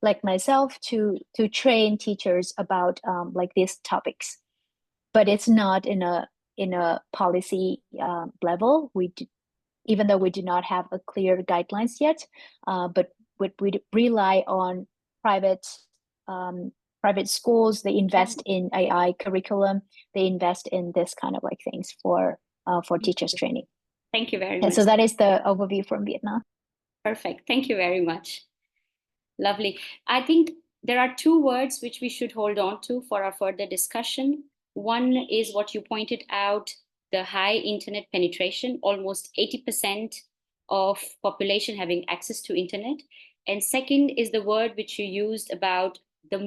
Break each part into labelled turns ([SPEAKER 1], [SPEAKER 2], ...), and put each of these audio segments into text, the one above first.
[SPEAKER 1] like myself to train teachers about like these topics, but it's not in a policy level. Even though we do not have a clear guidelines yet, but we rely on private private schools. They invest in AI curriculum. They invest in this kind of like things for teachers training.
[SPEAKER 2] Thank you very
[SPEAKER 1] And
[SPEAKER 2] much.
[SPEAKER 1] so that is the overview from Vietnam.
[SPEAKER 2] Perfect. Thank you very much. Lovely. I think there are two words which we should hold on to for our further discussion. One is what you pointed out, the high internet penetration, almost 80% of population having access to internet. And second is the word which you used about the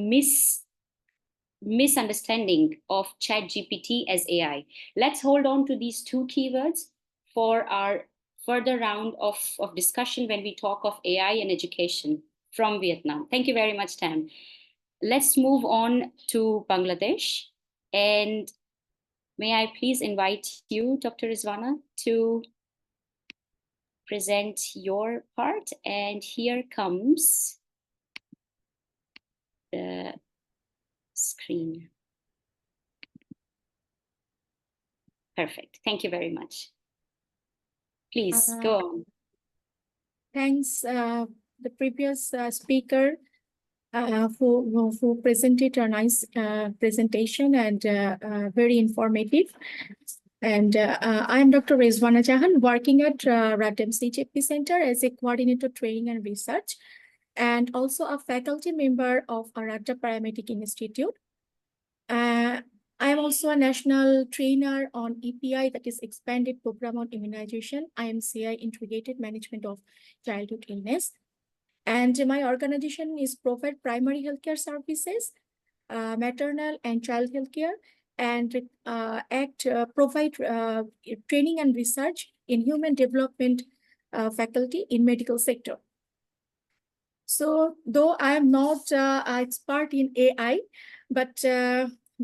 [SPEAKER 2] misunderstanding of ChatGPT as AI. Let's hold on to these two keywords for our further round of discussion when we talk of AI and education from Vietnam. Thank you very much, Tam. Let's move on to Bangladesh. And may I please invite you, Dr. Rizwana, to present your part. And here comes the screen. Perfect. Thank you very much. Please go on.
[SPEAKER 3] Thanks, the previous speaker who presented a nice presentation and very informative. And I'm Dr. Rizwana Jahan, working at Radem CJP Center as a coordinator training and research, and also a faculty member of Radha Paramedic Institute. I am also a national trainer on EPI, that is Expanded Program on Immunization, IMCI, Integrated Management of Childhood Illness. And my organization is provide primary healthcare services, maternal and child healthcare, and provide training and research in human development faculty in medical sector. So though I am not an expert in AI, but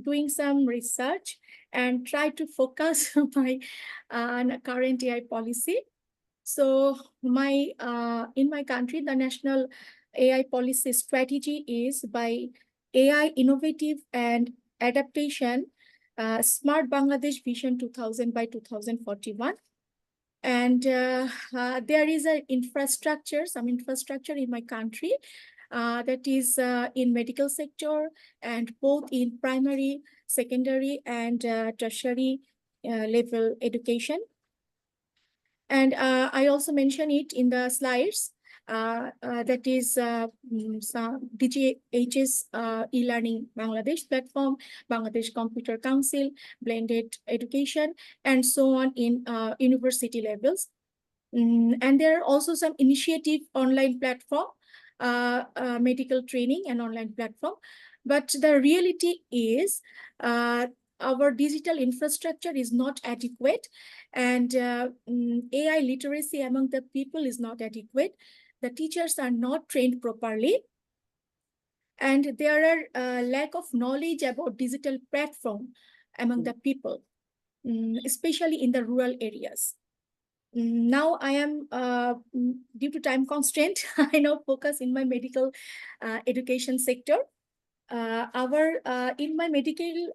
[SPEAKER 3] doing some research and try to focus my current AI policy. So in my country, the national AI policy strategy is by AI innovative and adaptation, Smart Bangladesh Vision 2000 by 2041. And there is some infrastructure in my country that is in medical sector, and both in primary, secondary, and tertiary level education. And I also mention it in the slides. That is DGH's e-learning Bangladesh platform, Bangladesh Computer Council, blended education, and so on in university levels. And there are also some initiative online platform, medical training and online platform. But the reality is our digital infrastructure is not adequate, and AI literacy among the people is not adequate. The teachers are not trained properly, and there are lack of knowledge about digital platform among the people, especially in the rural areas. Now I am, due to time constraint, I now focus in my medical education sector. In my medical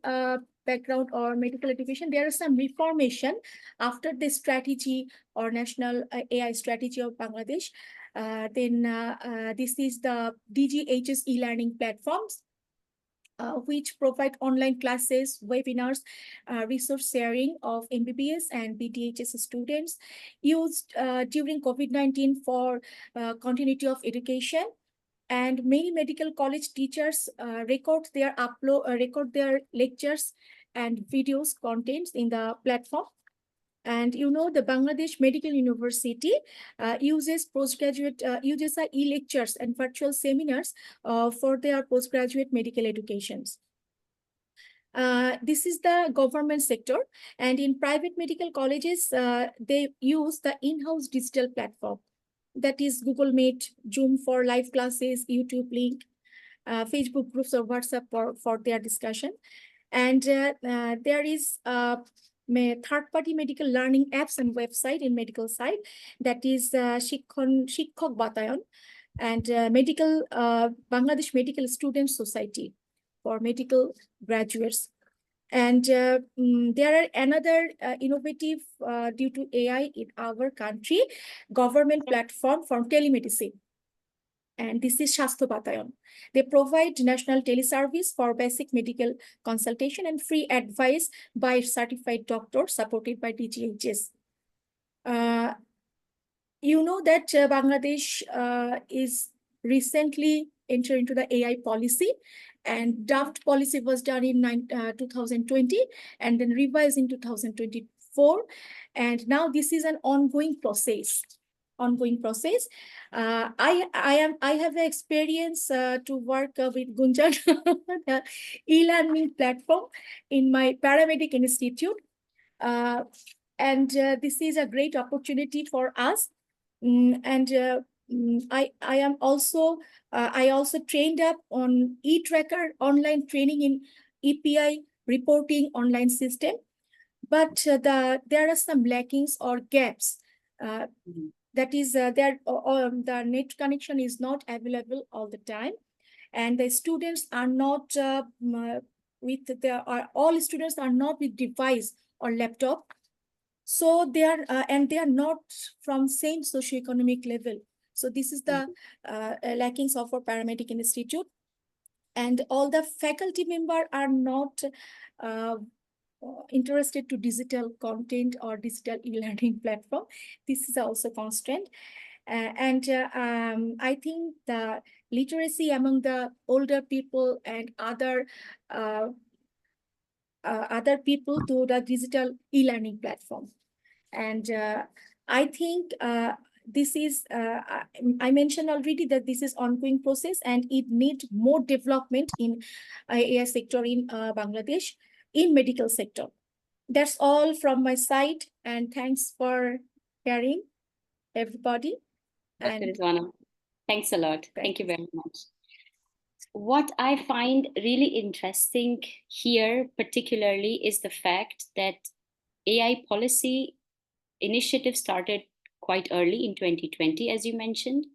[SPEAKER 3] background or medical education, there is some reformation after the strategy or national AI strategy of Bangladesh. This is the DGHS e-learning platforms, which provide online classes, webinars, resource sharing of MBBS and BDHS students used during COVID-19 for continuity of education. And many medical college teachers record their lectures and videos contents in the platform. And the Bangladesh Medical University uses e-lectures and virtual seminars for their postgraduate medical educations. This is the government sector, and in private medical colleges, they use the in-house digital platform. That is Google Meet, Zoom for live classes, YouTube link, Facebook groups or WhatsApp for their discussion. And there is third-party medical learning apps and website in medical side, that is Shikhok Batayon. and Bangladesh Medical Students Society for medical graduates. And there are another innovative due to AI in our country, government platform for telemedicine. And this is Shastho Batayon. They provide national teleservice for basic medical consultation and free advice by certified doctors supported by DGHS. You know that Bangladesh is recently entered into the AI policy, and draft policy was done in 2020 and then revised in 2024. And now this is an ongoing process. I have experience to work with Gunjan, the e-learning platform in my paramedic institute. And this is a great opportunity for us. I am also I also trained up on e-tracker online training in EPI reporting online system, but there are some lackings or gaps. That is, the net connection is not available all the time, and the students are not all students are not with device or laptop. So they are, and they are not from same socioeconomic level. So this is the lackings of our paramedic institute. And all the faculty members are not interested to digital content or digital e-learning platform. This is also constraint. I think the literacy among the older people and other people to the digital e-learning platform. And I think this is, I mentioned already that this is ongoing process and it needs more development in AI sector in Bangladesh, in medical sector. That's all from my side, and thanks for hearing, everybody.
[SPEAKER 2] Dr. Rizwana, thanks a lot. Thank you very much. What I find really interesting here, particularly, is the fact that AI policy initiative started quite early in 2020, as you mentioned.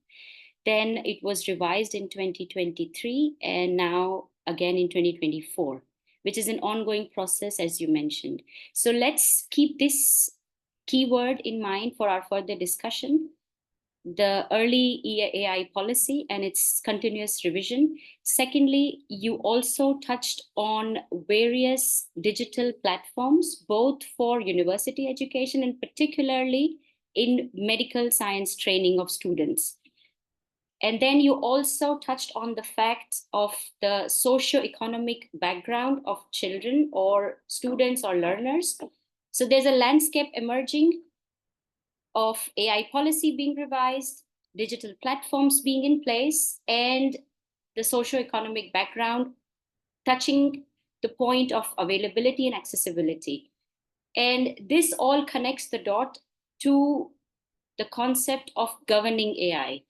[SPEAKER 2] Then it was revised in 2023, and now again in 2024, which is an ongoing process, as you mentioned. So let's keep this keyword in mind for our further discussion: the early AI policy and its continuous revision. Secondly, you also touched on various digital platforms, both for university education and particularly in medical science training of students. And then you also touched on the fact of the socio-economic background of children or students or learners. So there's a landscape emerging of AI policy being revised, digital platforms being in place, and the socio-economic background touching the point of availability and accessibility. And this all connects the dot to the concept of governing AI.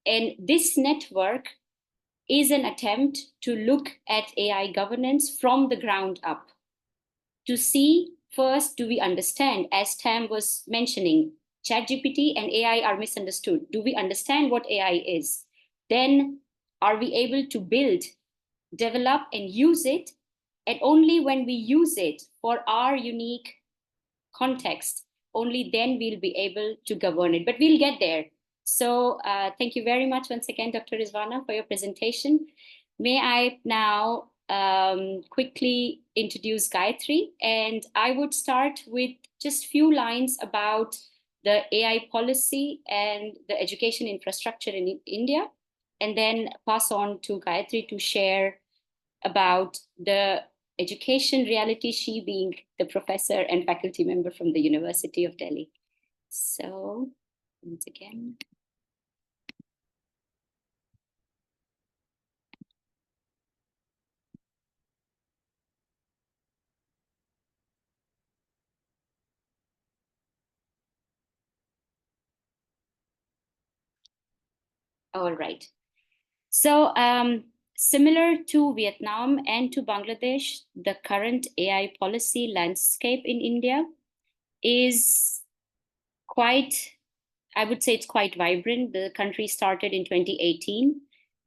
[SPEAKER 2] And this network is an attempt to look at AI governance from the ground up, to see first, do we understand, as Tam was mentioning, ChatGPT and AI are misunderstood. Do we understand what AI is? Then are we able to build, develop, and use it? And only when we use it for our unique context, only then we'll be able to govern it. But we'll get there. So thank you very much once again, Dr. Rizwana, for your presentation. May I now quickly introduce Gayatri, and I would start with just a few lines about the AI policy and the education infrastructure in India, and then pass on to Gayatri to share about the education reality, she being the professor and faculty member from the University of Delhi. So once again. All right. So similar to Vietnam and to Bangladesh, the current AI policy landscape in India is quite I would say it's quite vibrant. The country started in 2018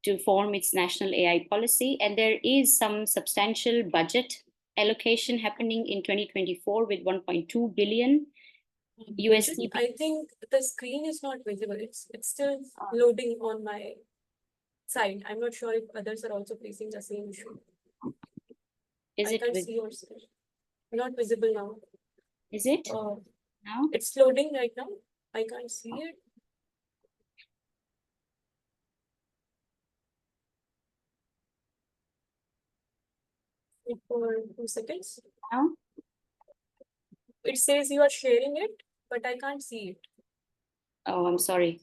[SPEAKER 2] to form its national AI policy, and there is some substantial budget allocation happening in 2024 with 1.2 billion USD.
[SPEAKER 4] I think the screen is not visible. It's still loading on my side. I'm not sure if others are also facing the same issue. I can't see your screen. Not visible now.
[SPEAKER 2] Is it now?
[SPEAKER 4] It's loading right now. I can't see it. Wait for 2 seconds.
[SPEAKER 2] Now?
[SPEAKER 4] It says you are sharing it, but I can't see it.
[SPEAKER 2] Oh, I'm sorry.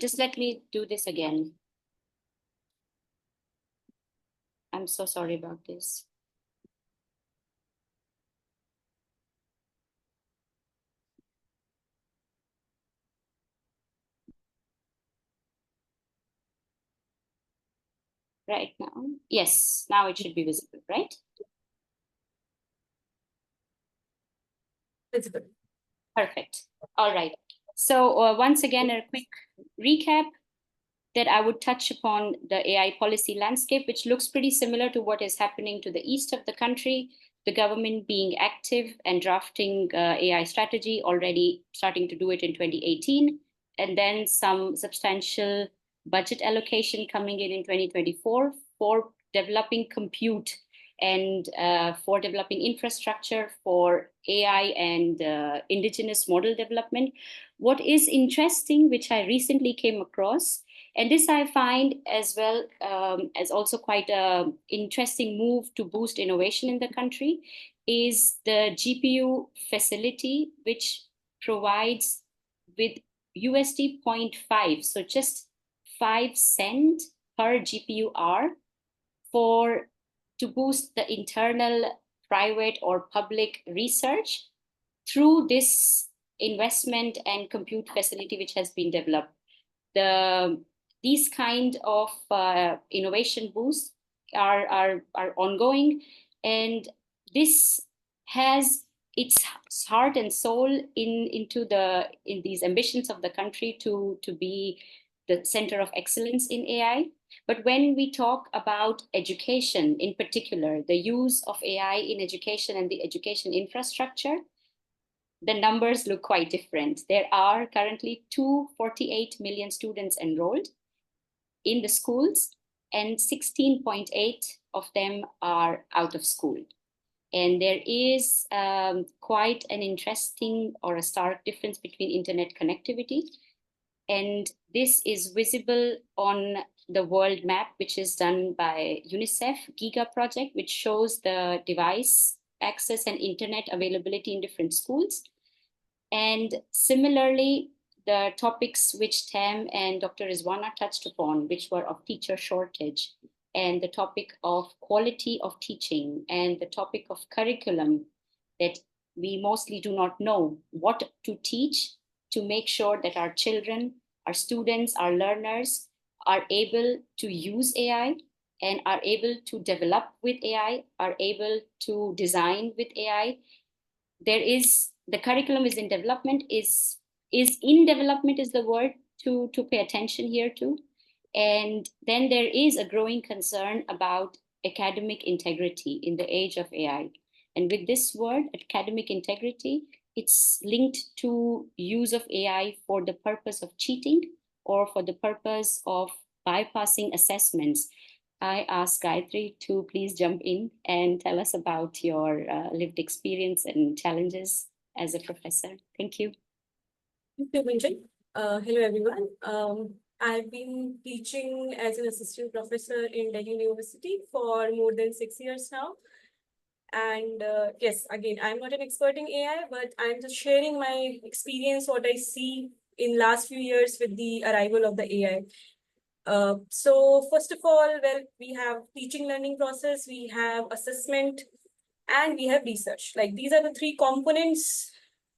[SPEAKER 2] Just let me do this again. I'm so sorry about this. Right now. Yes, now it should be visible, right?
[SPEAKER 4] Visible.
[SPEAKER 2] Perfect. All right. So once again, a quick recap that I would touch upon the AI policy landscape, which looks pretty similar to what is happening to the east of the country, the government being active and drafting AI strategy, already starting to do it in 2018, and then some substantial budget allocation coming in 2024 for developing compute and for developing infrastructure for AI and indigenous model development. What is interesting, which I recently came across, and this I find as well as also quite an interesting move to boost innovation in the country, is the GPU facility, which provides with USD 0.5, so just 5 cents per GPU hour to boost the internal private or public research through this investment and compute facility which has been developed. These kind of innovation boosts are ongoing, and this has its heart and soul in these ambitions of the country to be the center of excellence in AI. But when we talk about education in particular, the use of AI in education and the education infrastructure, the numbers look quite different. There are currently 248 million students enrolled in the schools, and 16.8 of them are out of school. And there is quite an interesting or a stark difference between internet connectivity. And this is visible on the world map, which is done by UNICEF GIGA project, which shows the device access and internet availability in different schools. And similarly, the topics which Tam and Dr. Rizwana touched upon, which were of teacher shortage, and the topic of quality of teaching, and the topic of curriculum, that we mostly do not know what to teach to make sure that our children, our students, our learners are able to use AI and are able to develop with AI, are able to design with AI. The curriculum is in development, is in development is the word to pay attention here to. And then there is a growing concern about academic integrity in the age of AI. And with this word, academic integrity, it's linked to use of AI for the purpose of cheating or for the purpose of bypassing assessments. I ask Gayatri to please jump in and tell us about your lived experience and challenges as a professor. Thank you.
[SPEAKER 4] Thank you, Minjal. Hello, everyone. I've been teaching as an assistant professor in Delhi University for more than 6 years now. And yes, again, I'm not an expert in AI, but I'm just sharing my experience, what I see in last few years with the arrival of the AI. So first of all, well, we have teaching learning process, we have assessment, and we have research. Like these are the three components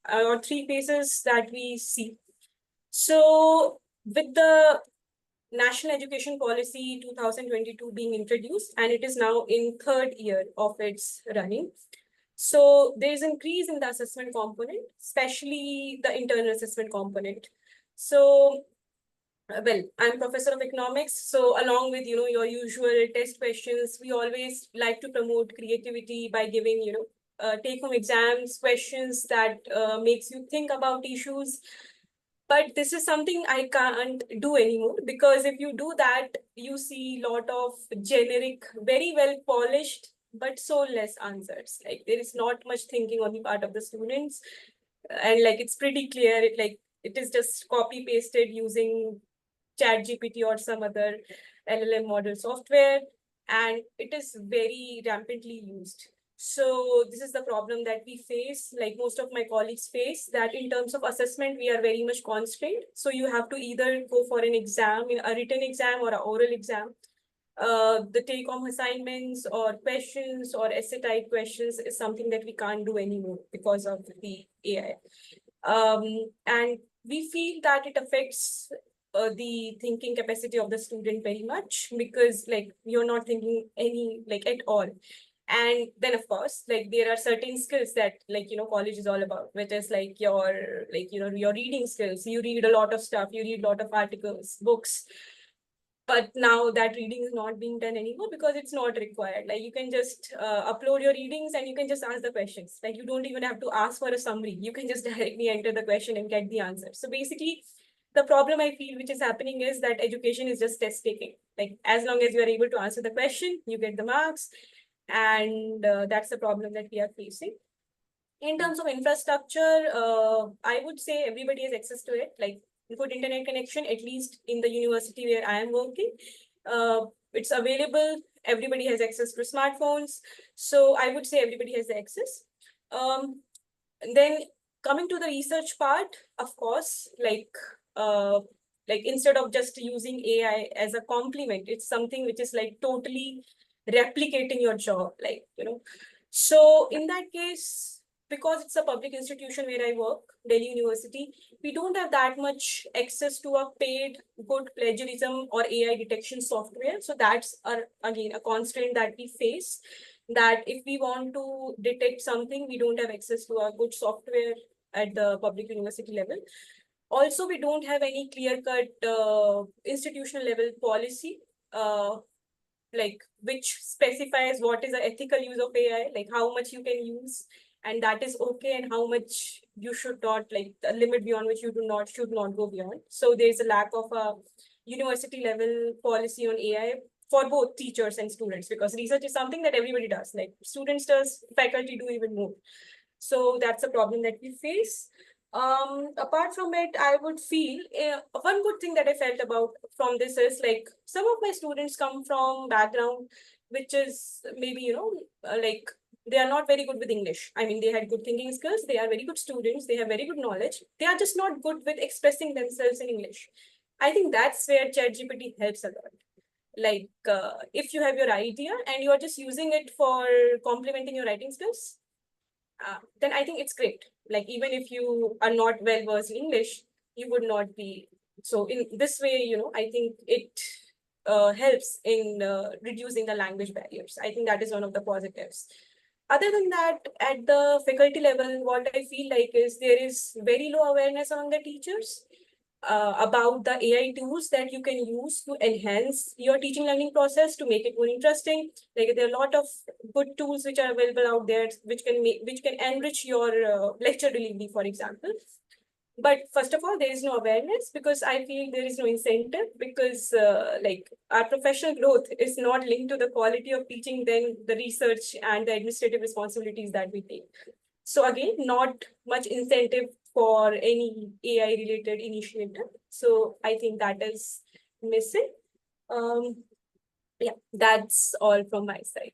[SPEAKER 4] or three phases that we see. So with the National Education Policy 2022 being introduced, and it is now in 3rd year of its running. So there is increase in the assessment component, especially the internal assessment component. So, well, I'm professor of economics. So along with, your usual test questions, we always like to promote creativity by giving, take-home exams, questions that makes you think about issues. But this is something I can't do anymore, because if you do that, you see a lot of generic, very well polished, but so less answers. Like there is not much thinking on the part of the students. And like it's pretty clear, it is just copy pasted using ChatGPT or some other LLM model software, and it is very rampantly used. So this is the problem that we face, like most of my colleagues face, that in terms of assessment, we are very much constrained. So you have to either go for an exam, a written exam or an oral exam. The take-home assignments or questions or essay type questions is something that we can't do anymore because of the AI. And we feel that it affects the thinking capacity of the student very much, because like you're not thinking at all. And then of course, like there are certain skills that college is all about, which is like your reading skills. You read a lot of stuff, you read a lot of articles, books. But now that reading is not being done anymore because it's not required. Like you can just upload your readings and you can just ask the questions. Like you don't even have to ask for a summary. You can just directly enter the question and get the answer. So basically, the problem I feel which is happening is that education is just test taking. Like as long as you are able to answer the question, you get the marks. And that's the problem that we are facing. In terms of infrastructure, I would say everybody has access to it. Like good internet connection, at least in the university where I am working. It's available. Everybody has access to smartphones. So I would say everybody has the access. And then coming to the research part, of course, like instead of just using AI as a complement, it's something which is like totally replicating your job, So in that case, because it's a public institution where I work, Delhi University, we don't have that much access to a paid good plagiarism or AI detection software. So that's again a constraint that we face, that if we want to detect something, we don't have access to a good software at the public university level. Also, we don't have any clear-cut institutional level policy, like which specifies what is the ethical use of AI, like how much you can use, and that is okay, and how much you should not, like the limit beyond which you should not go beyond. So there's a lack of a university level policy on AI for both teachers and students, because research is something that everybody does, like students does, faculty do even more. So that's a problem that we face. Apart from it, I would feel one good thing that I felt about from this is like some of my students come from background which is maybe like they are not very good with English. I mean, they had good thinking skills, they are very good students, they have very good knowledge, they are just not good with expressing themselves in English. I think that's where ChatGPT helps a lot. Like if you have your idea and you are just using it for complementing your writing skills, then I think it's great. Like even if you are not well versed in English, you would not be. So in this way, I think it helps in reducing the language barriers. I think that is one of the positives. Other than that, at the faculty level, what I feel like is there is very low awareness among the teachers about the AI tools that you can use to enhance your teaching learning process, to make it more interesting. Like there are a lot of good tools which are available out there, which can enrich your lecture delivery, for example. But first of all, there is no awareness, because I feel there is no incentive, because like our professional growth is not linked to the quality of teaching, then the research and the administrative responsibilities that we take. So again, not much incentive for any AI related initiative. So I think that is missing. Yeah, that's all from my side.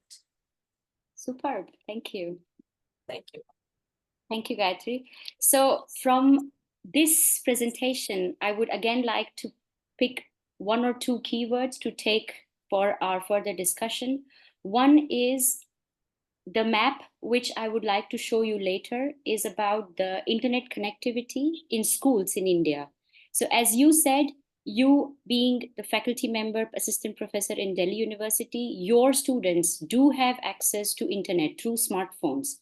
[SPEAKER 2] Superb. Thank you.
[SPEAKER 4] Thank you.
[SPEAKER 2] Thank you, Gayatri. So from this presentation, I would again like to pick one or two keywords to take for our further discussion. One is the map, which I would like to show you later, is about the internet connectivity in schools in India. So as you said, you being the faculty member, assistant professor in Delhi University, your students do have access to internet through smartphones.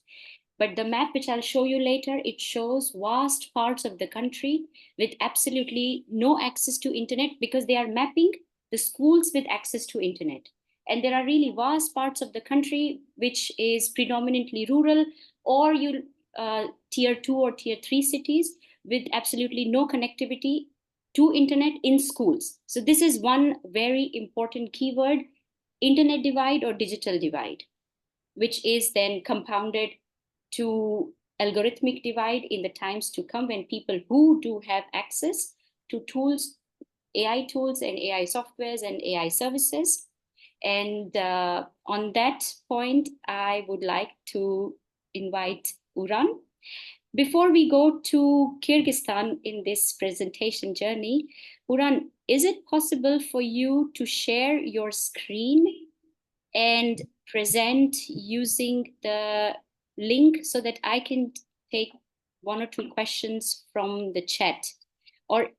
[SPEAKER 2] But the map, which I'll show you later, it shows vast parts of the country with absolutely no access to internet, because they are mapping the schools with access to internet. And there are really vast parts of the country which is predominantly rural, or tier 2 or tier 3 cities with absolutely no connectivity to internet in schools. So this is one very important keyword: internet divide or digital divide, which is then compounded to algorithmic divide in the times to come, when people who do have access to tools, AI tools and AI softwares and AI services. And on that point, I would like to invite Uran. Before we go to Kyrgyzstan in this presentation journey, Uran, is it possible for you to share your screen and present using the link so that I can take one or two questions from the chat? Or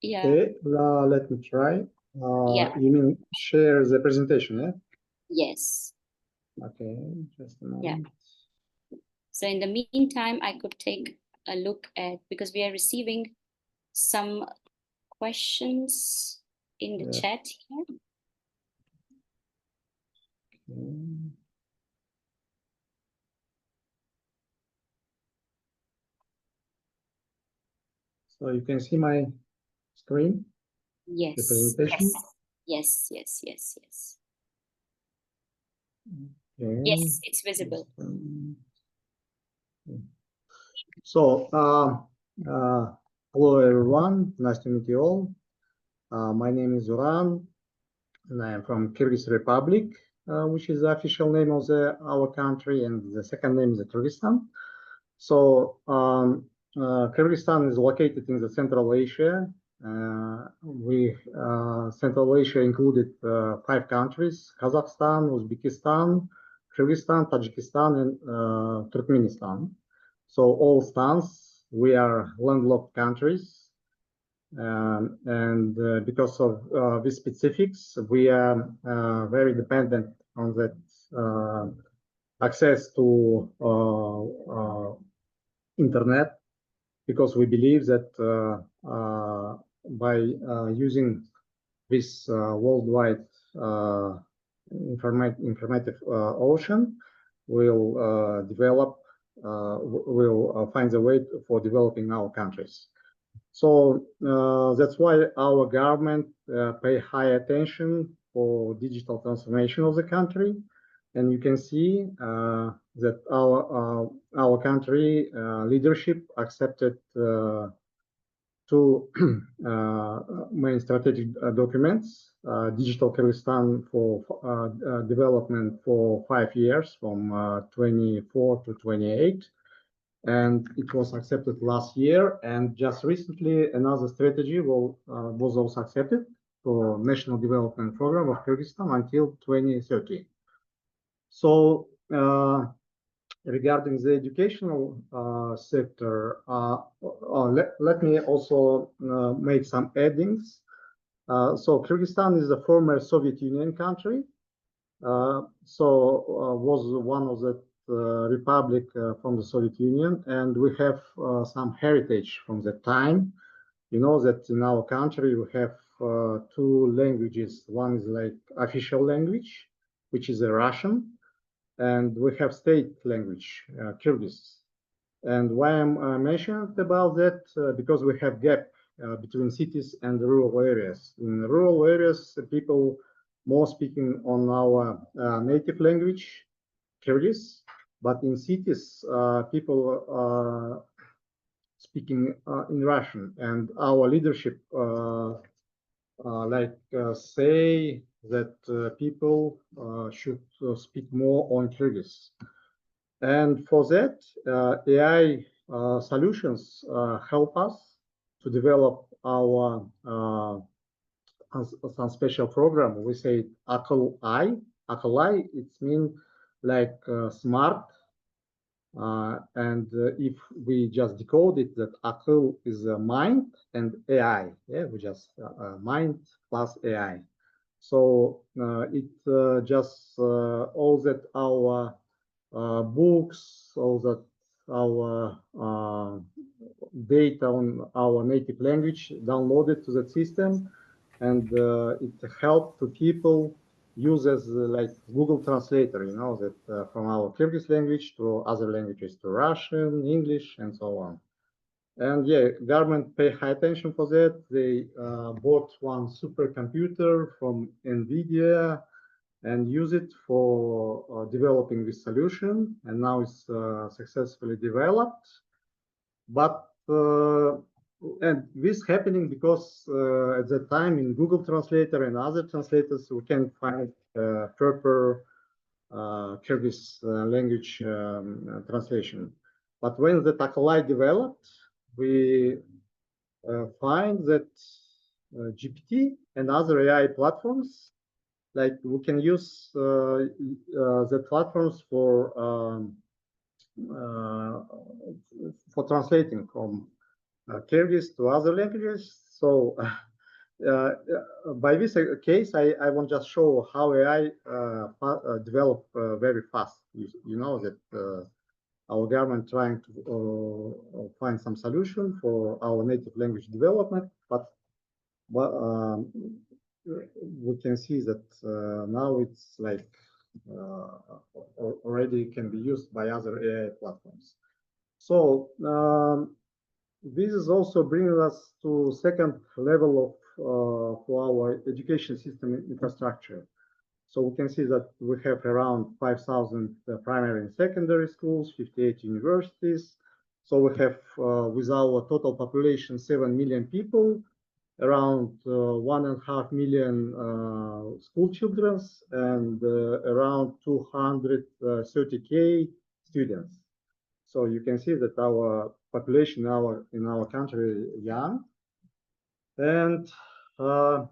[SPEAKER 2] yeah.
[SPEAKER 5] Okay, let me try.
[SPEAKER 2] Yeah.
[SPEAKER 5] You mean share the presentation, yeah?
[SPEAKER 2] Yes.
[SPEAKER 5] Okay, just a moment.
[SPEAKER 2] Yeah. So in the meantime, I could take a look at, because we are receiving some questions in the chat here.
[SPEAKER 5] Okay. So you can see my screen?
[SPEAKER 2] Yes.
[SPEAKER 5] The presentation?
[SPEAKER 2] Yes, yes, yes, yes.
[SPEAKER 5] Okay.
[SPEAKER 2] Yes, it's visible.
[SPEAKER 5] So, hello everyone, nice to meet you all. My name is Uran, and I am from Kyrgyz Republic, which is the official name of our country, and the second name is Kyrgyzstan. So, Kyrgyzstan is located in the Central Asia. Central Asia included 5 countries: Kazakhstan, Uzbekistan, Kyrgyzstan, Tajikistan, and Turkmenistan. So all stands, we are landlocked countries. And because of these specifics, we are very dependent on that access to internet, because we believe that by using this worldwide informative ocean, we'll find a way for developing our countries. So that's why our government pay high attention for digital transformation of the country. And you can see that our country leadership accepted 2 main strategic documents: Digital Kyrgyzstan for development for 5 years, from 24 to 28. And it was accepted last year. And just recently, another strategy was also accepted for National Development Program of Kyrgyzstan until 2030. So regarding the educational sector, let me also make some addings. So Kyrgyzstan is a former Soviet Union country. Was one of the republic from the Soviet Union, and we have some heritage from that time. You know that in our country we have 2 languages. One is like official language, which is a Russian, and we have state language, Kyrgyz. And why I'm mentioning about that? Because we have gap between cities and rural areas. In rural areas, people more speaking on our native language, Kyrgyz, but in cities, people are speaking in Russian, and our leadership say that people should speak more on Kyrgyz. And for that, AI solutions help us to develop our some special program. We say Akıl-Ay. Akıl-Ay, it means like smart. And if we just decode it, that Akıl is mind and AI. Yeah, we just mind plus AI. So it just all that our books, all that our data on our native language downloaded to that system, and it helped to people use as like Google Translator, you know, that from our Kyrgyz language to other languages, to Russian, English, and so on. And yeah, government pay high attention for that. They bought one supercomputer from NVIDIA and use it for developing this solution. And now it's successfully developed. But and this happening because at that time in Google Translator and other translators, we can find proper Kyrgyz language translation. But when the Taklai developed, we find that GPT and other AI platforms, like we can use the platforms for translating from Kyrgyz to other languages. So by this case, I want to just show how AI develop very fast. You know that our government trying to find some solution for our native language development, but we can see that now it's like already can be used by other AI platforms. So this is also bringing us to second level of for our education system infrastructure. So we can see that we have around 5,000 primary and secondary schools, 58 universities. So we have, with our total population, 7 million people, around 1.5 million school children, and around 230K students. So you can see that our population in our country is young. And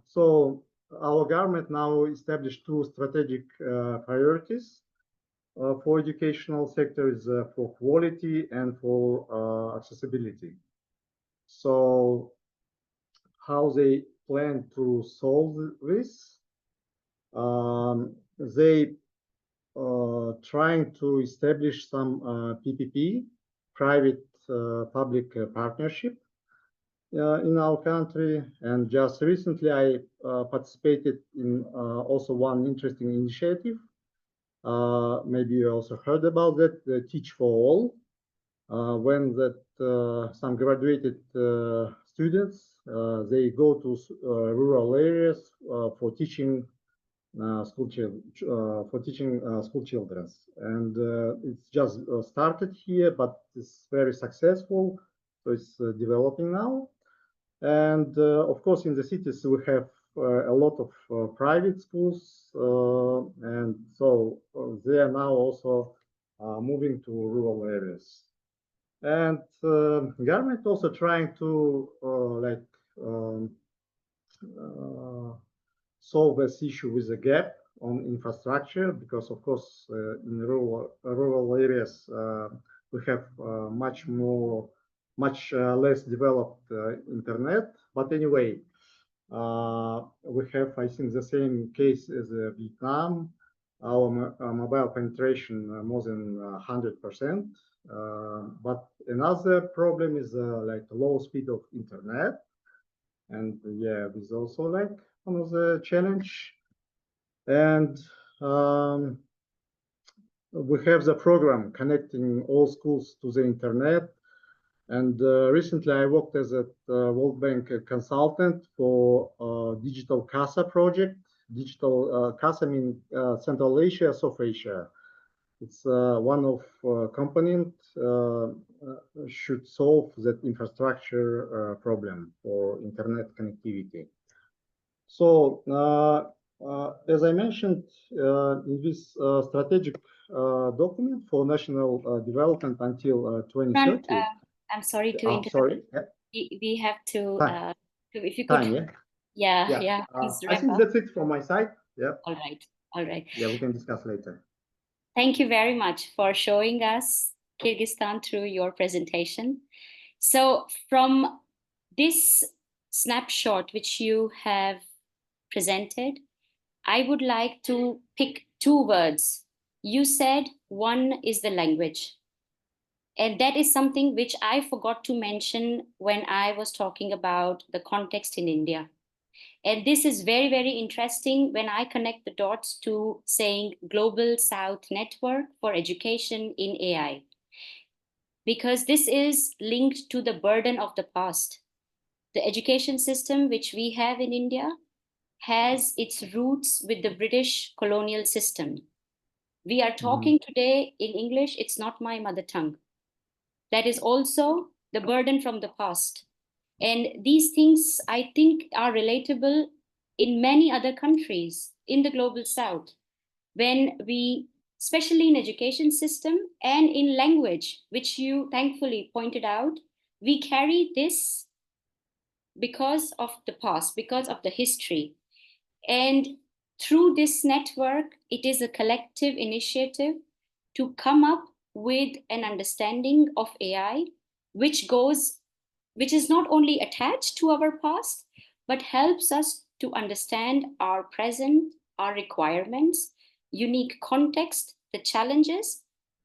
[SPEAKER 5] so our government now established two strategic priorities for educational sectors, for quality and for accessibility. So how they plan to solve this? They trying to establish some PPP, private-public partnership, in our country. And just recently I participated in also one interesting initiative. Maybe you also heard about that, the Teach for All, when that some graduated students, they go to rural areas for teaching school children. And it's just started here, but it's very successful. So it's developing now. And of course, in the cities, we have a lot of private schools. And so they are now also moving to rural areas. And government also trying to solve this issue with a gap on infrastructure, because of course in rural areas we have much less developed internet. But anyway, we have, I think, the same case as Vietnam. Our mobile penetration more than 100%. But another problem is like low speed of internet, and yeah, this is also like one of the challenge. And we have the program connecting all schools to the internet. And recently I worked as a World Bank consultant for Digital CASA project. Digital CASA means Central Asia, South Asia. It's one of component should solve that infrastructure problem for internet connectivity. So as I mentioned, in this strategic document for national development until 2030.
[SPEAKER 2] I'm sorry to interrupt.
[SPEAKER 5] Sorry. Yeah.
[SPEAKER 2] We have to, if you could.
[SPEAKER 5] Time, yeah.
[SPEAKER 2] Yeah. Please
[SPEAKER 5] I think that's it from my side. Yeah.
[SPEAKER 2] All right.
[SPEAKER 5] Yeah, we can discuss later.
[SPEAKER 2] Thank you very much for showing us Kyrgyzstan through your presentation. So from this snapshot which you have presented, I would like to pick two words. You said one is the language. And that is something which I forgot to mention when I was talking about the context in India. And this is very, very interesting when I connect the dots to saying Global South Network for Education in AI, because this is linked to the burden of the past. The education system which we have in India has its roots with the British colonial system. We are talking today in English, it's not my mother tongue. That is also the burden from the past. And these things, I think, are relatable in many other countries in the global south, when we, especially in education system and in language, which you thankfully pointed out, we carry this because of the past, because of the history. And through this network, it is a collective initiative to come up with an understanding of AI, which is not only attached to our past, but helps us to understand our present, our requirements, unique context, the challenges,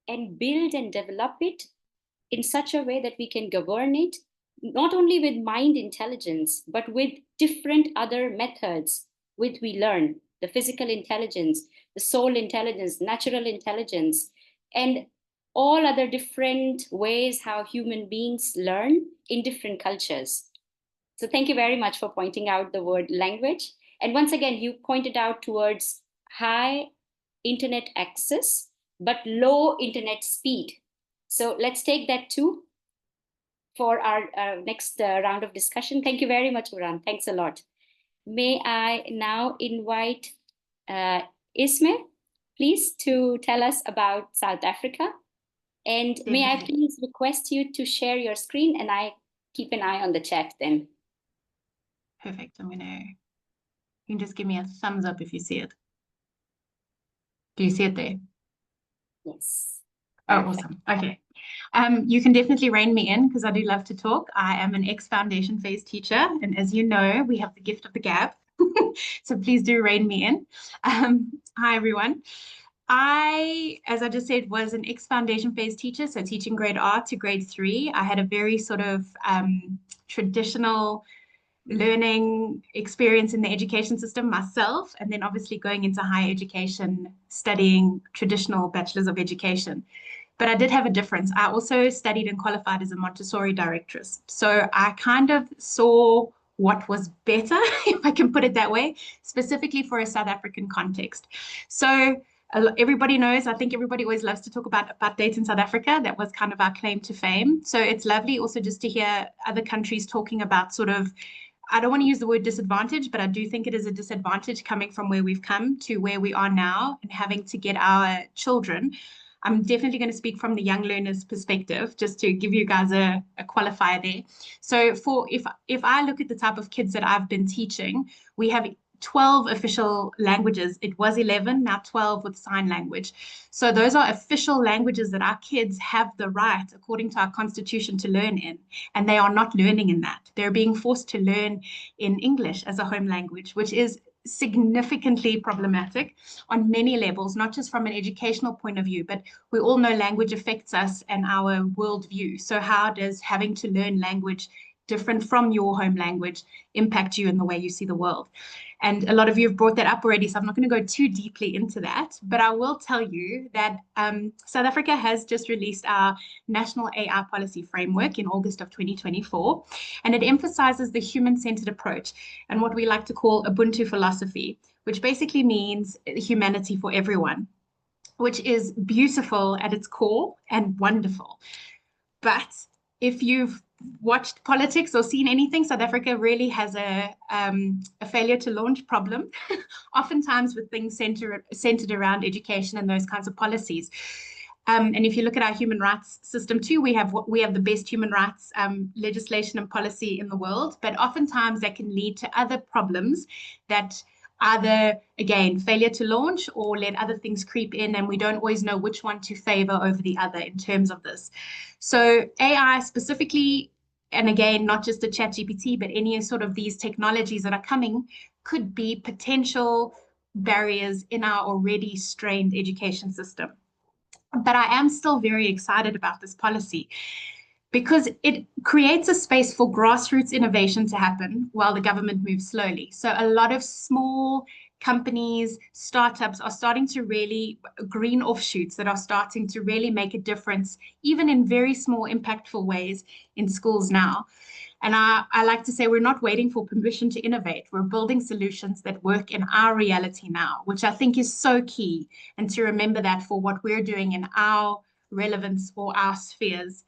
[SPEAKER 2] and build and develop it in such a way that we can govern it, not only with mind intelligence, but with different other methods with we learn the physical intelligence, the soul intelligence, natural intelligence, and all other different ways how human beings learn in different cultures. So thank you very much for pointing out the word language. And once again, you pointed out towards high internet access, but low internet speed. So let's take that too for our next round of discussion. Thank you very much, Uran. Thanks a lot. May I now invite Isme, please, to tell us about South Africa. And may I please request you to share your screen, and I keep an eye on the chat then.
[SPEAKER 6] Perfect. You can just give me a thumbs up if you see it. Do you see it there?
[SPEAKER 2] Yes.
[SPEAKER 6] Oh, awesome. Okay. You can definitely rein me in because I do love to talk. I am an ex-foundation phase teacher, and as you know, we have the gift of the gab. So please do rein me in. Hi, everyone. As I just said, was an ex-foundation phase teacher, so teaching grade R to grade 3. I had a very sort of traditional learning experience in the education system myself, and then obviously going into higher education, studying traditional bachelors of education. But I did have a difference. I also studied and qualified as a Montessori directress. So I kind of saw what was better, if I can put it that way, specifically for a South African context. So everybody knows, I think everybody always loves to talk about apartheid in South Africa. That was kind of our claim to fame. So it's lovely also just to hear other countries talking about sort of, I don't want to use the word disadvantage, but I do think it is a disadvantage coming from where we've come to where we are now and having to get our children. I'm definitely going to speak from the young learners perspective, just to give you guys a qualifier there. So if I look at the type of kids that I've been teaching, we have 12 official languages. It was 11, now 12 with sign language. So those are official languages that our kids have the right, according to our constitution, to learn in. And they are not learning in that. They're being forced to learn in English as a home language, which is significantly problematic on many levels, not just from an educational point of view, but we all know language affects us and our worldview. So how does having to learn language different from your home language impact you in the way you see the world? And a lot of you have brought that up already, so I'm not going to go too deeply into that. But I will tell you that South Africa has just released our National AI Policy Framework in August of 2024, and it emphasizes the human-centered approach and what we like to call Ubuntu philosophy, which basically means humanity for everyone, which is beautiful at its core and wonderful. But if you've watched politics or seen anything, South Africa really has a failure to launch problem, oftentimes with things centered around education and those kinds of policies. And if you look at our human rights system too, we have the best human rights legislation and policy in the world, but oftentimes that can lead to other problems that either, again, failure to launch or let other things creep in, and we don't always know which one to favor over the other in terms of this. So AI specifically, and again, not just the ChatGPT, but any sort of these technologies that are coming could be potential barriers in our already strained education system. But I am still very excited about this policy because it creates a space for grassroots innovation to happen while the government moves slowly. So a lot of small companies, startups are starting to really, green offshoots that are starting to really make a difference, even in very small, impactful ways in schools now. And I like to say we're not waiting for permission to innovate. We're building solutions that work in our reality now, which I think is so key. And to remember that for what we're doing in our relevance or our spheres.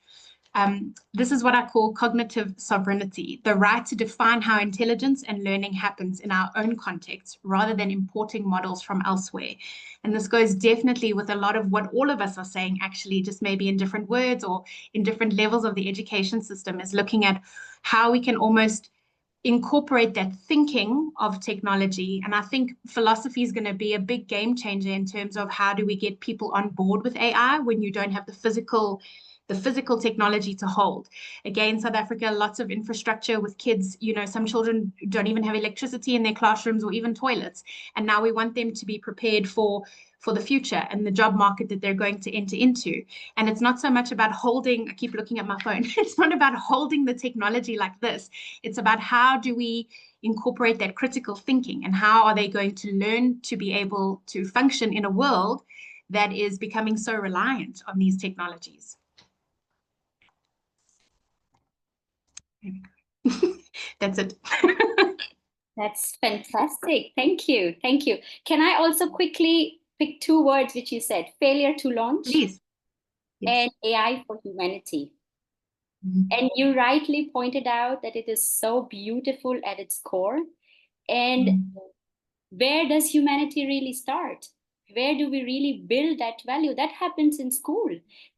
[SPEAKER 6] This is what I call cognitive sovereignty, the right to define how intelligence and learning happens in our own context rather than importing models from elsewhere. And this goes definitely with a lot of what all of us are saying, actually, just maybe in different words or in different levels of the education system, is looking at how we can almost incorporate that thinking of technology. And I think philosophy is going to be a big game changer in terms of how do we get people on board with AI when you don't have the physical technology to hold. Again, South Africa, lots of infrastructure with kids, some children don't even have electricity in their classrooms or even toilets. And now we want them to be prepared for the future and the job market that they're going to enter into. And it's not so much about holding, I keep looking at my phone, it's not about holding the technology like this. It's about how do we incorporate that critical thinking and how are they going to learn to be able to function in a world that is becoming so reliant on these technologies. That's it.
[SPEAKER 2] That's fantastic. Thank you. Thank you. Can I also quickly pick two words which you said, failure to launch?
[SPEAKER 6] Please. Yes.
[SPEAKER 2] And AI for humanity.
[SPEAKER 6] Mm-hmm.
[SPEAKER 2] And you rightly pointed out that it is so beautiful at its core. And
[SPEAKER 6] Mm-hmm.
[SPEAKER 2] where does humanity really start? Where do we really build that value? That happens in school.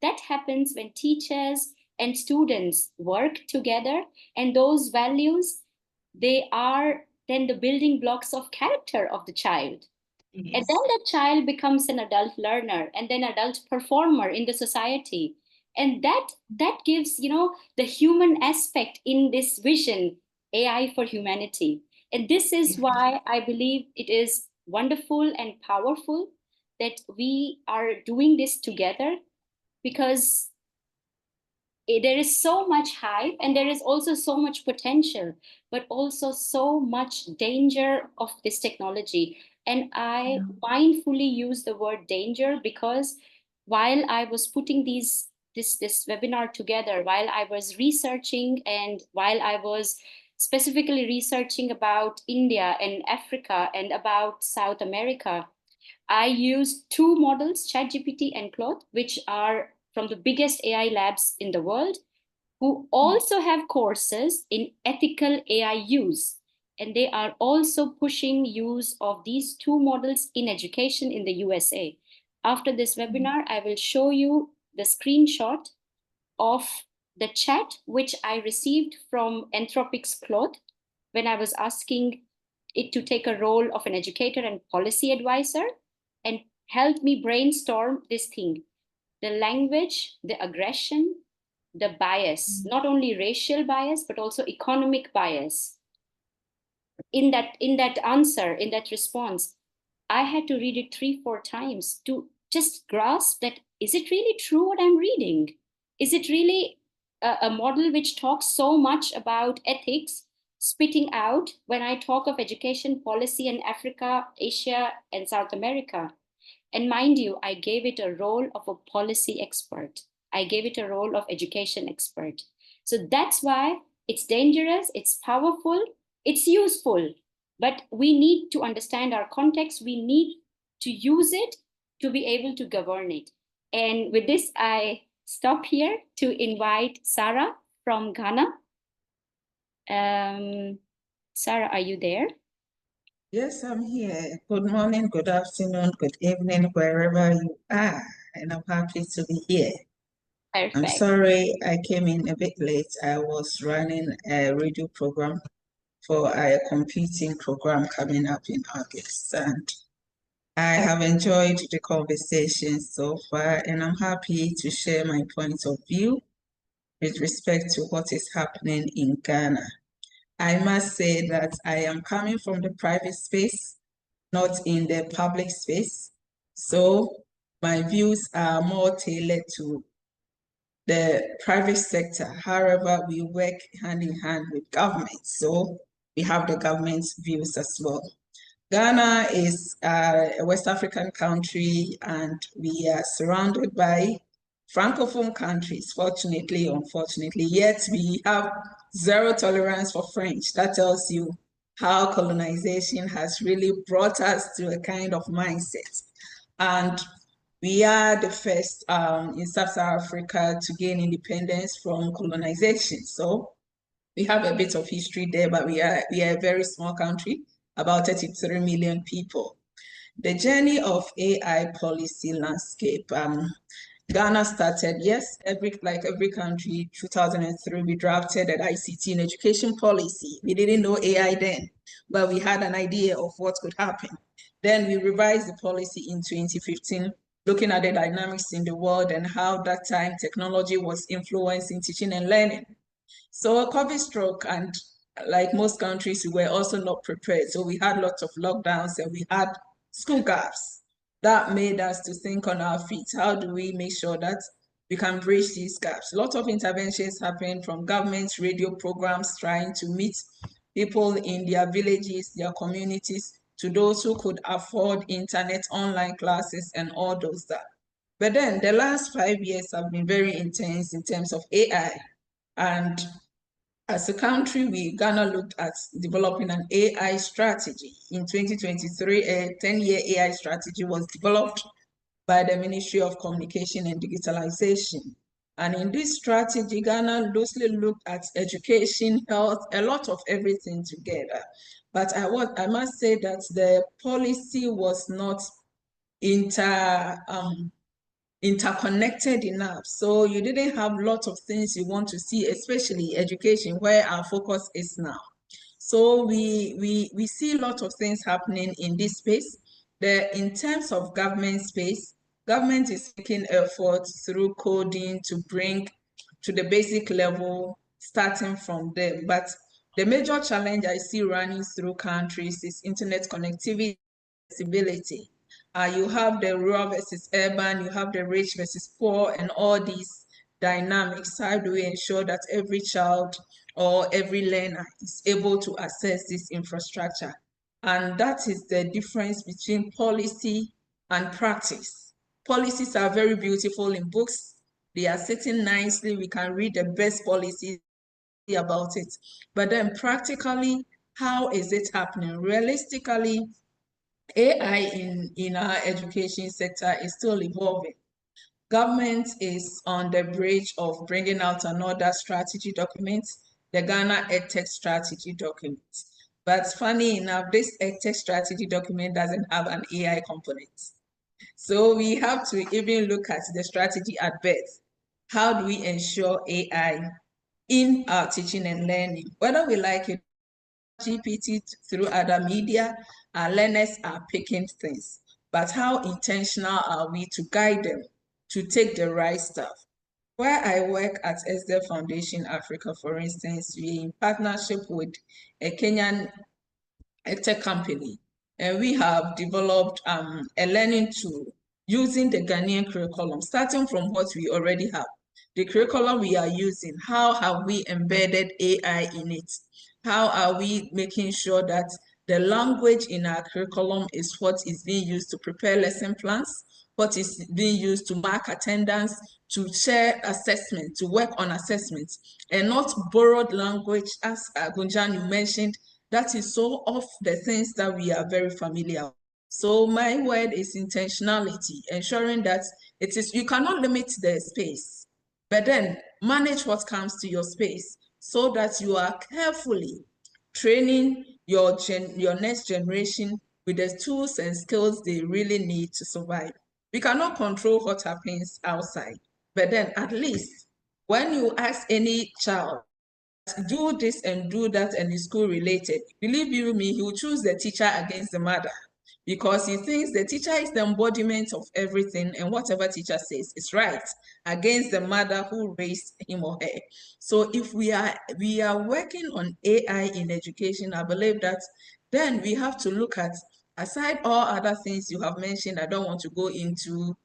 [SPEAKER 2] That happens when teachers and students work together, and those values, they are then the building blocks of character of the child.
[SPEAKER 6] Yes.
[SPEAKER 2] And then that child becomes an adult learner and then adult performer in the society. And that gives, the human aspect in this vision, AI for humanity. And this is why I believe it is wonderful and powerful that we are doing this together, because there is so much hype and there is also so much potential, but also so much danger of this technology. And I mindfully use the word danger because while I was putting this webinar together, while I was researching and while I was specifically researching about India and Africa and about South America, I used two models, ChatGPT and Claude, which are from the biggest AI labs in the world, who also have courses in ethical AI use. And they are also pushing use of these two models in education in the USA. After this webinar, I will show you the screenshot of the chat which I received from Anthropic's Claude when I was asking it to take a role of an educator and policy advisor and help me brainstorm this thing. The language, the aggression, the bias, not only racial bias, but also economic bias. In that answer, in that response, I had to read it 3-4 times to just grasp that, is it really true what I'm reading? Is it really a model which talks so much about ethics, spitting out when I talk of education policy in Africa, Asia, and South America? And mind you, I gave it a role of a policy expert. I gave it a role of education expert. So that's why it's dangerous, it's powerful, it's useful, but we need to understand our context. We need to use it to be able to govern it. And with this, I stop here to invite Sarah from Ghana. Sarah, are you there?
[SPEAKER 7] Yes, I'm here. Good morning, good afternoon, good evening, wherever you are. And I'm happy to be here.
[SPEAKER 2] Perfect.
[SPEAKER 7] I'm sorry I came in a bit late. I was running a radio program for a competing program coming up in August. And I have enjoyed the conversation so far, and I'm happy to share my point of view with respect to what is happening in Ghana. I must say that I am coming from the private space. not in the public space. So my views are more tailored to the private sector. However, we work hand in hand with government. So we have the government's views as well. Ghana is a West African country, and we are surrounded by Francophone countries, fortunately, unfortunately, yet we have zero tolerance for French. That tells you how colonization has really brought us to a kind of mindset. And we are the first in Sub-Saharan Africa to gain independence from colonization. So we have a bit of history there, but we are a very small country, about 33 million people. The journey of AI policy landscape. Ghana started, yes, like every country, 2003, we drafted an ICT in education policy. We didn't know AI then, but we had an idea of what could happen. Then we revised the policy in 2015, looking at the dynamics in the world and how that time technology was influencing teaching and learning. So COVID struck, and like most countries, we were also not prepared. So we had lots of lockdowns and we had school gaps. That made us to think on our feet. How do we make sure that we can bridge these gaps? A lot of interventions happened from governments, radio programs trying to meet people in their villages, their communities, to those who could afford internet, online classes, and all those that. But then the last 5 years have been very intense in terms of AI. And as a country, Ghana looked at developing an AI strategy. In 2023, a 10-year AI strategy was developed by the Ministry of Communication and Digitalization. And in this strategy, Ghana loosely looked at education, health, a lot of everything together. But I must say that the policy was not interconnected enough. So you didn't have lots of things you want to see, especially education, where our focus is now. So we see a lot of things happening in this space. In terms of government space, government is making efforts through coding to bring to the basic level, starting from there. But the major challenge I see running through countries is internet connectivity, accessibility. You have the rural versus urban, you have the rich versus poor, and all these dynamics. How do we ensure that every child or every learner is able to access this infrastructure? And that is the difference between policy and practice. Policies are very beautiful in books. They are sitting nicely. We can read the best policies about it. But then practically, how is it happening? Realistically, AI in our education sector is still evolving. Government is on the bridge of bringing out another strategy document, the Ghana EdTech strategy document. But funny enough, this EdTech strategy document doesn't have an AI component. So we have to even look at the strategy at birth. How do we ensure AI in our teaching and learning? Whether we like it, GPT through other media, our learners are picking things. But how intentional are we to guide them to take the right stuff? Where I work at SD Foundation Africa, for instance, we in partnership with a Kenyan EdTech company, and we have developed a learning tool using the Ghanaian curriculum, starting from what we already have. The curriculum we are using, how have we embedded AI in it? How are we making sure that the language in our curriculum is what is being used to prepare lesson plans, what is being used to mark attendance, to share assessment, to work on assessments, and not borrowed language, as Gunjan, you mentioned, that is so off the things that we are very familiar with. So my word is intentionality, ensuring that you cannot limit the space, but then manage what comes to your space so that you are carefully training your next generation with the tools and skills they really need to survive. We cannot control what happens outside, but then at least when you ask any child, do this and do that and it's school related, believe you me, he will choose the teacher against the mother, because he thinks the teacher is the embodiment of everything and whatever teacher says is right, against the mother who raised him or her. So if we are working on AI in education, I believe that then we have to look at aside all other things you have mentioned, I don't want to go into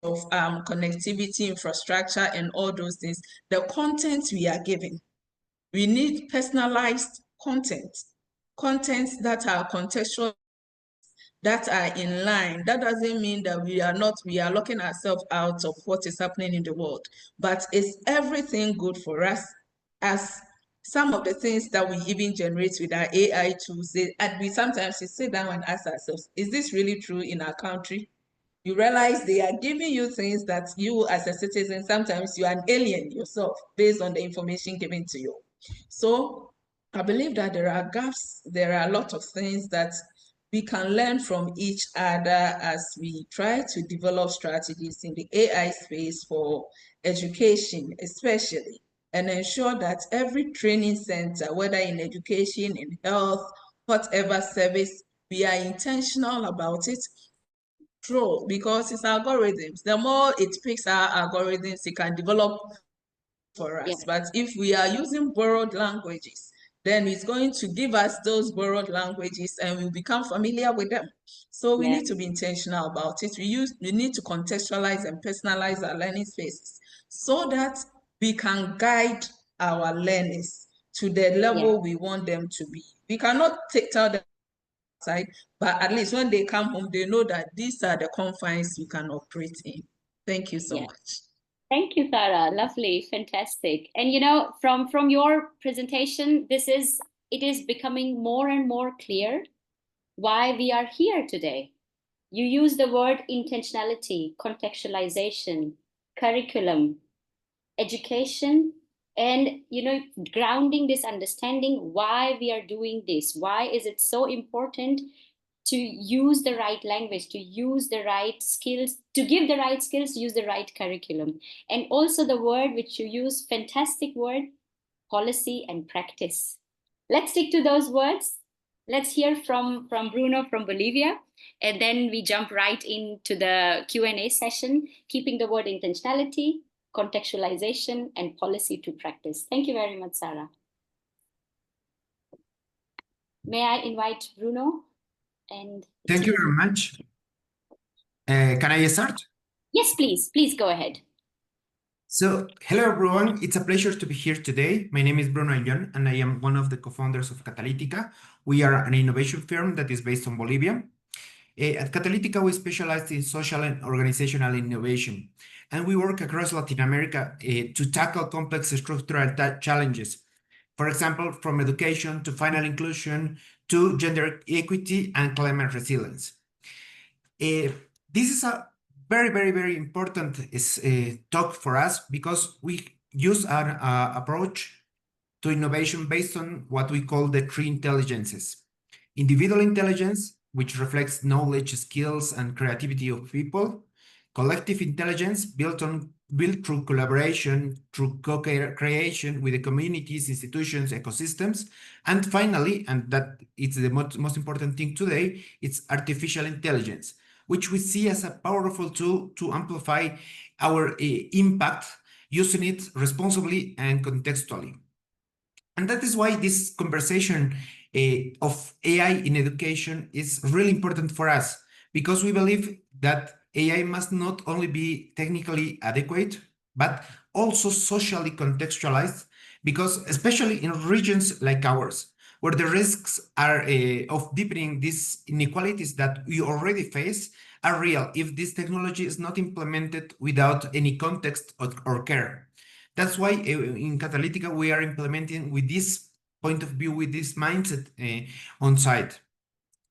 [SPEAKER 7] of connectivity, infrastructure, and all those things. The content we are giving, we need personalized content that are contextual, that are in line. That doesn't mean that we are locking ourselves out of what is happening in the world, but is everything good for us? As some of the things that we even generate with our AI tools, and we sometimes sit down and ask ourselves, is this really true in our country? You realize they are giving you things that you as a citizen, sometimes you are an alien yourself based on the information given to you. So I believe that there are gaps, there are a lot of things that we can learn from each other as we try to develop strategies in the AI space for education, especially, and ensure that every training center, whether in education, in health, whatever service, we are intentional about it. True, because it's algorithms. The more it picks our algorithms, it can develop for us.
[SPEAKER 2] Yeah.
[SPEAKER 7] But if we are using borrowed languages, then it's going to give us those borrowed languages and we'll become familiar with them. So we need to be intentional about it. We need to contextualize and personalize our learning spaces so that we can guide our learners to the level we want them to be. We cannot tell them outside, but at least when they come home, they know that these are the confines we can operate in. Thank you so much.
[SPEAKER 2] Thank you, Tara. Lovely, fantastic. And from your presentation, it is becoming more and more clear why we are here today. You use the word intentionality, contextualization, curriculum, education, and grounding this understanding why we are doing this. Why is it so important to use the right language, to use the right skills, to give the right skills, use the right curriculum. And also the word which you use, fantastic word, policy and practice. Let's stick to those words. Let's hear from Bruno from Bolivia, and then we jump right into the Q&A session, keeping the word intentionality, contextualization, and policy to practice. Thank you very much, Sarah. May I invite Bruno? And
[SPEAKER 8] thank you very much. Can I start?
[SPEAKER 2] Yes, please. Please go ahead.
[SPEAKER 8] So, hello everyone. It's a pleasure to be here today. My name is Bruno Ayllón, and I am one of the co-founders of Catalytica. We are an innovation firm that is based on Bolivia. At Catalytica, we specialize in social and organizational innovation, and we work across Latin America to tackle complex structural challenges. For example, from education to final inclusion to gender equity and climate resilience. This is a very, very, very important talk for us because we use an approach to innovation based on what we call the three intelligences. Individual intelligence, which reflects knowledge, skills, and creativity of people. Collective intelligence built through collaboration, through co-creation with the communities, institutions, ecosystems. And finally, and that is the most important thing today, it's artificial intelligence, which we see as a powerful tool to amplify our impact, using it responsibly and contextually. And that is why this conversation of AI in education is really important for us, because we believe that AI must not only be technically adequate, but also socially contextualized, because especially in regions like ours, where the risks are of deepening these inequalities that we already face are real if this technology is not implemented without any context or care. That's why in Catalytica, we are implementing with this point of view, with this mindset on site.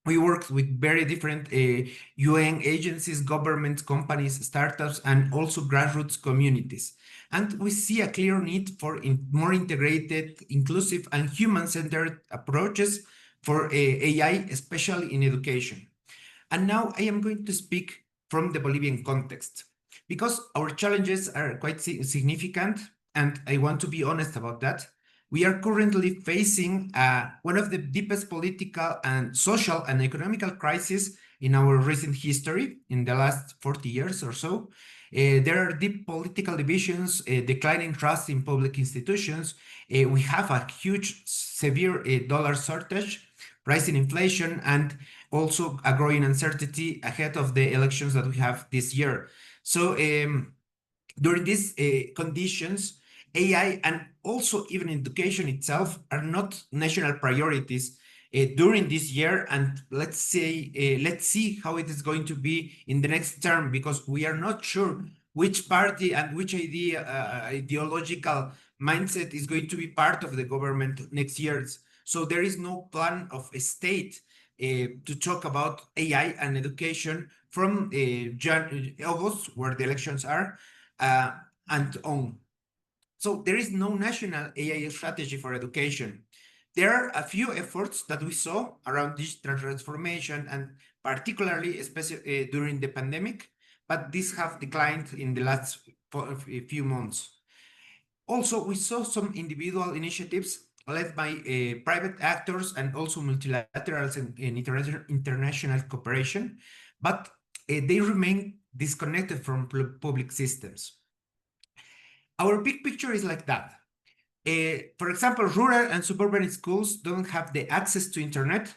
[SPEAKER 8] We work with very different UN agencies, governments, companies, startups, and also grassroots communities. And we see a clear need for more integrated, inclusive, and human-centered approaches for AI, especially in education. And now I am going to speak from the Bolivian context, because our challenges are quite significant, and I want to be honest about that. We are currently facing one of the deepest political and social and economical crises in our recent history, in the last 40 years or so. There are deep political divisions, declining trust in public institutions. We have a huge, severe dollar shortage, rising inflation, and also a growing uncertainty ahead of the elections that we have this year. So during these conditions, AI and also even education itself are not national priorities during this year. And let's see how it is going to be in the next term, because we are not sure which party and which ideological mindset is going to be part of the government next year. So there is no plan of a state to talk about AI and education from August, where the elections are, and on. So there is no national AI strategy for education. There are a few efforts that we saw around digital transformation, and particularly especially during the pandemic, but these have declined in the last few months. Also, we saw some individual initiatives led by private actors and also multilaterals and international cooperation, but they remain disconnected from public systems. Our big picture is like that. For example, rural and suburban schools don't have the access to internet,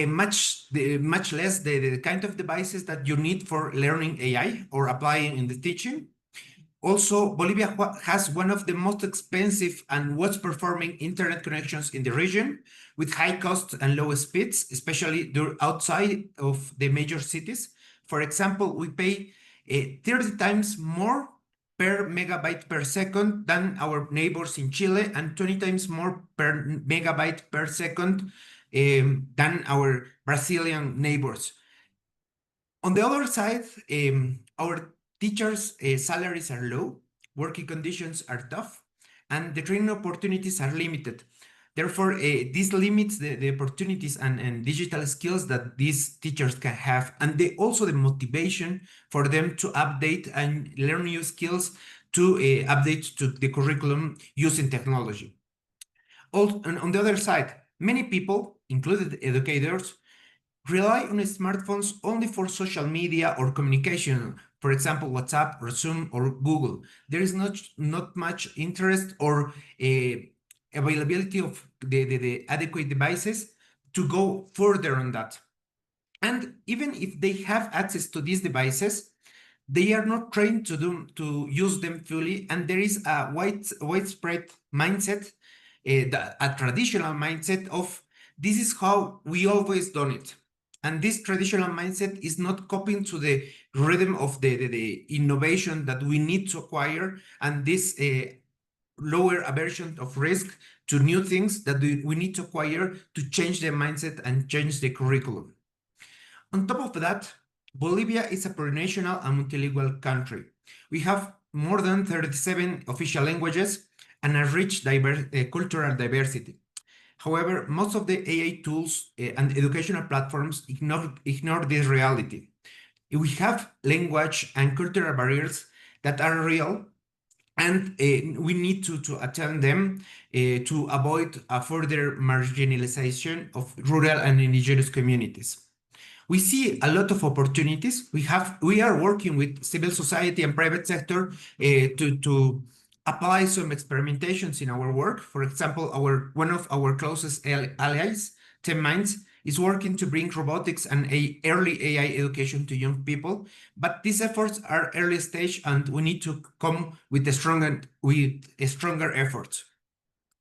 [SPEAKER 8] much less the kind of devices that you need for learning AI or applying in the teaching. Also, Bolivia has one of the most expensive and worst performing internet connections in the region, with high costs and low speeds, especially outside of the major cities. For example, we pay 30 times more per megabyte per second than our neighbors in Chile, and 20 times more per megabyte per second than our Brazilian neighbors. On the other side, our teachers' salaries are low, working conditions are tough, and the training opportunities are limited. Therefore, this limits the opportunities and digital skills that these teachers can have, and also the motivation for them to update and learn new skills to update to the curriculum using technology. And on the other side, many people, including educators, rely on smartphones only for social media or communication, for example, WhatsApp or Zoom or Google. There is not much interest or availability of the adequate devices to go further on that. And even if they have access to these devices, they are not trained to use them fully, and there is a widespread mindset, a traditional mindset of this is how we always done it. And this traditional mindset is not coping to the rhythm of the innovation that we need to acquire, and this lower aversion of risk to new things that we need to acquire to change the mindset and change the curriculum. On top of that, Bolivia is a plurinational and multilingual country. We have more than 37 official languages and a rich cultural diversity. However, most of the AI tools and educational platforms ignore this reality. We have language and cultural barriers that are real, and we need to attend them to avoid a further marginalization of rural and indigenous communities. We see a lot of opportunities. We are working with civil society and private sector to apply some experimentations in our work. For example, one of our closest allies, 10 Minds, is working to bring robotics and early AI education to young people. But these efforts are early stage, and we need to come with a stronger efforts.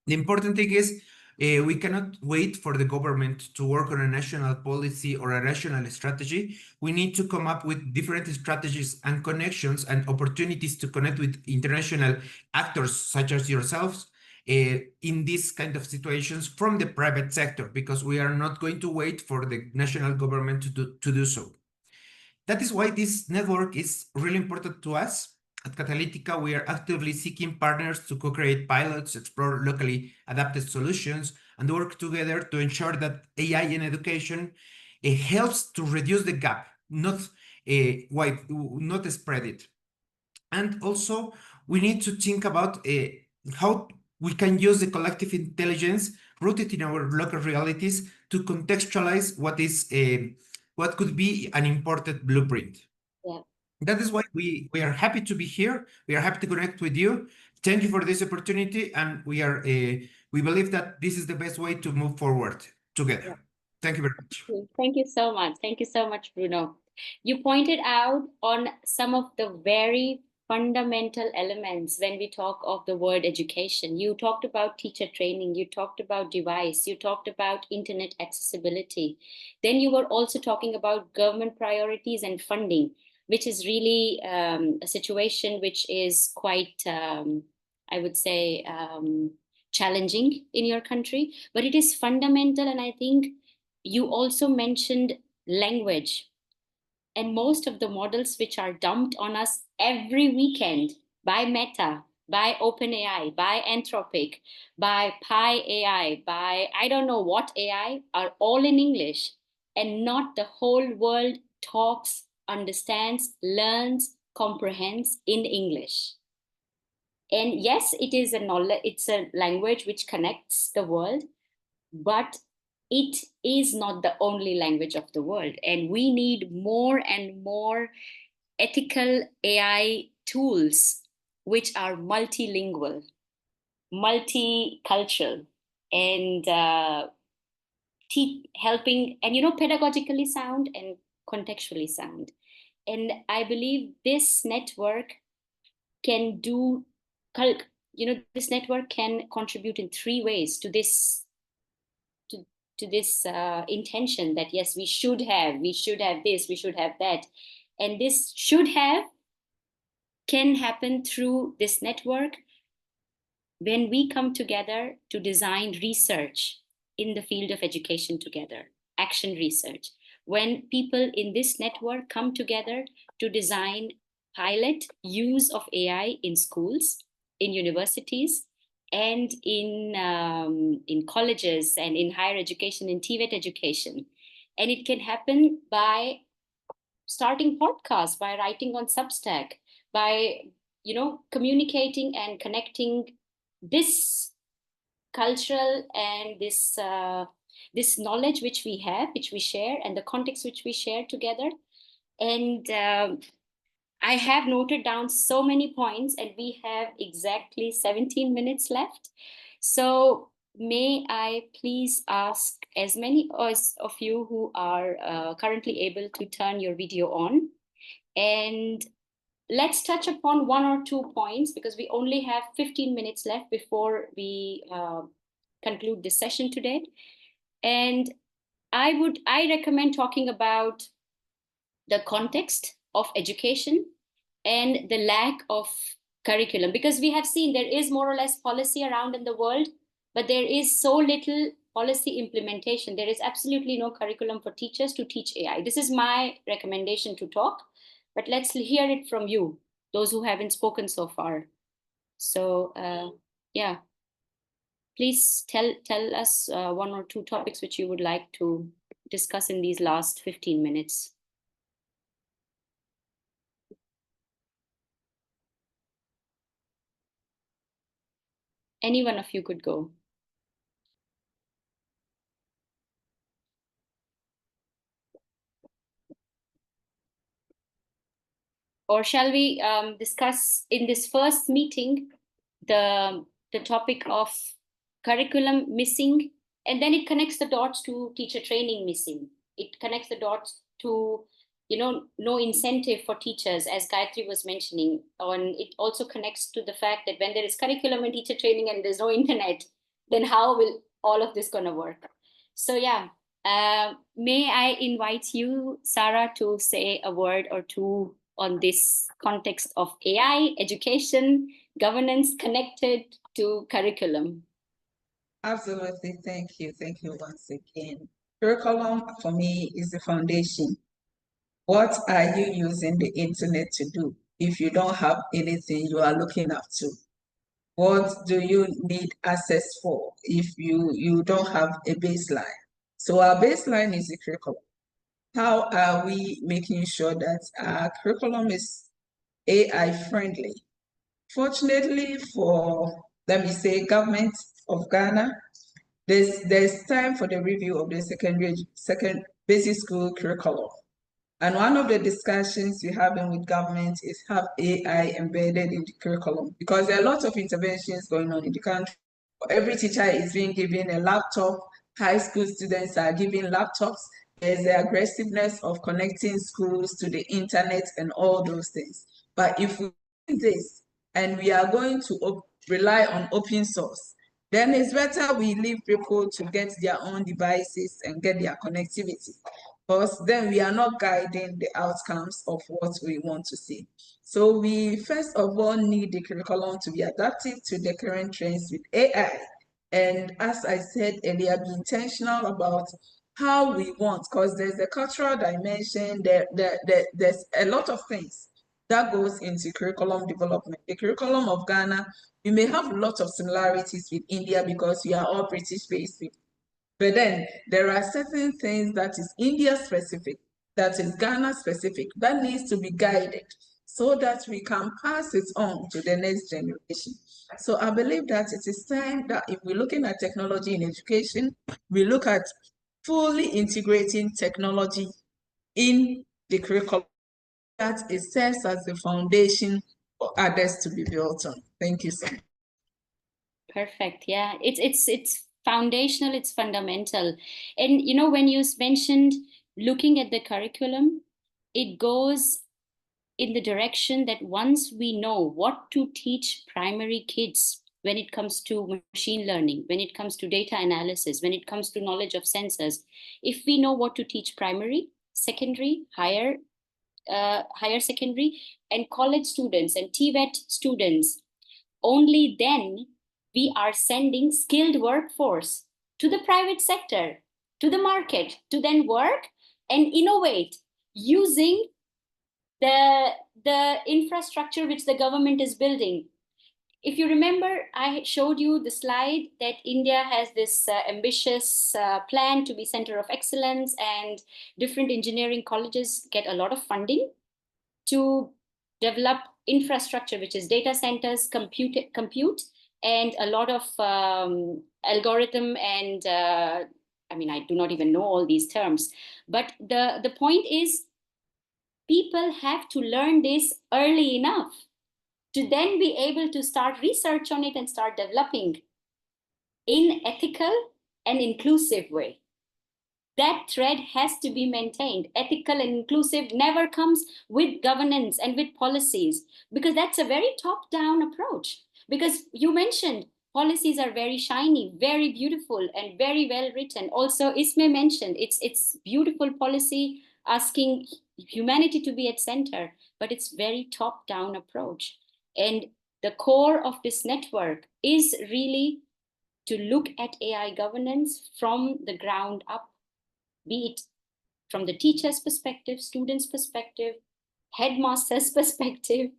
[SPEAKER 8] The important thing is we cannot wait for the government to work on a national policy or a national strategy. We need to come up with different strategies and connections and opportunities to connect with international actors such as yourselves in these kind of situations from the private sector, because we are not going to wait for the national government to do so. That is why this network is really important to us. At Catalytica, we are actively seeking partners to co-create pilots, explore locally adapted solutions, and work together to ensure that AI in education helps to reduce the gap, not spread it. And also, we need to think about how we can use the collective intelligence rooted in our local realities to contextualize what could be an imported blueprint.
[SPEAKER 2] Yeah.
[SPEAKER 8] That is why we are happy to be here. We are happy to connect with you. Thank you for this opportunity, and we believe that this is the best way to move forward together. Thank you very much.
[SPEAKER 2] Thank you so much. Thank you so much, Bruno. You pointed out on some of the very fundamental elements when we talk of the word education. You talked about teacher training, you talked about device, you talked about internet accessibility. Then you were also talking about government priorities and funding, which is really a situation which is quite, I would say, challenging in your country, but it is fundamental. And I think you also mentioned language, and most of the models which are dumped on us every weekend by Meta, by OpenAI, by Anthropic, by Pi AI, by I don't know what AI, are all in English, and not the whole world talks, understands, learns, comprehends in English. And yes, it is a knowledge, it's a language which connects the world, but it is not the only language of the world. And we need more and more ethical AI tools which are multilingual, multicultural, and helping, and pedagogically sound and contextually sound. And I believe this network can do, this network can contribute in 3 ways to this intention that yes, we should have this, we should have that. And this should have can happen through this network when we come together to design research in the field of education together, action research. When people in this network come together to design pilot use of AI in schools, in universities, and in colleges and in higher education, in TVET education. And it can happen by starting podcasts, by writing on Substack, by communicating and connecting this cultural and this knowledge which we have, which we share, and the context which we share together. And I have noted down so many points, and we have exactly 17 minutes left. So may I please ask as many of you who are currently able to turn your video on, and let's touch upon 1 or 2 points, because we only have 15 minutes left before we conclude this session today. And I recommend talking about the context of education and the lack of curriculum, because we have seen there is more or less policy around in the world, but there is so little policy implementation. There is absolutely no curriculum for teachers to teach AI. This is my recommendation to talk, but let's hear it from you, those who haven't spoken so far. So yeah, please tell us 1 or 2 topics which you would like to discuss in these last 15 minutes. Any one of you could go. Or shall we discuss in this first meeting the topic of curriculum missing, and then it connects the dots to teacher training missing. It connects the dots to no incentive for teachers, as Gayatri was mentioning. And it also connects to the fact that when there is curriculum and teacher training and there's no internet, then how will all of this gonna work? So yeah, may I invite you, Sarah, to say a word or two on this context of AI, education, governance connected to curriculum?
[SPEAKER 7] Absolutely. Thank you. Thank you once again. Curriculum for me is the foundation. What are you using the internet to do? If you don't have anything you are looking up to, what do you need access for if you don't have a baseline? So our baseline is the curriculum. How are we making sure that our curriculum is AI friendly? Fortunately for, let me say, government of Ghana, there's time for the review of the second basic school curriculum. And one of the discussions we're having with government is have AI embedded in the curriculum, because there are lots of interventions going on in the country. Every teacher is being given a laptop high school students are given laptops. There's the aggressiveness of connecting schools to the internet and all those things. But if we do this and we are going to rely on open source, then it's better we leave people to get their own devices and get their connectivity, because then we are not guiding the outcomes of what we want to see. So we first of all need the curriculum to be adapted to the current trends with AI. And as I said earlier, be intentional about how we want, because there's a cultural dimension, there's a lot of things that goes into curriculum development. The curriculum of Ghana, we may have a lot of similarities with India because we are all British-based people. But then there are certain things that is India specific, that is Ghana specific, that needs to be guided so that we can pass it on to the next generation. So I believe that it is time that if we're looking at technology in education, we look at fully integrating technology in the curriculum, that it serves as the foundation for others to be built on. Thank you so much.
[SPEAKER 2] Perfect. Yeah, it's foundational, it's fundamental. And you know, when you mentioned looking at the curriculum, it goes in the direction that once we know what to teach primary kids when it comes to machine learning, when it comes to data analysis, when it comes to knowledge of sensors, if we know what to teach primary, secondary, higher secondary, and college students and TVET students, only then we are sending skilled workforce to the private sector, to the market, to then work and innovate using the infrastructure which the government is building. If you remember, I showed you the slide that India has this ambitious plan to be center of excellence, and different engineering colleges get a lot of funding to develop infrastructure, which is data centers, compute, and a lot of algorithm and I mean, I do not even know all these terms, but the point is people have to learn this early enough to then be able to start research on it and start developing in ethical and inclusive way. That thread has to be maintained. Ethical and inclusive never comes with governance and with policies, because that's a very top-down approach. Because you mentioned policies are very shiny, very beautiful, and very well written. Also, Ismay mentioned it's beautiful policy asking humanity to be at center, but it's very top-down approach. And the core of this network is really to look at AI governance from the ground up, be it from the teacher's perspective, student's perspective, headmaster's perspective,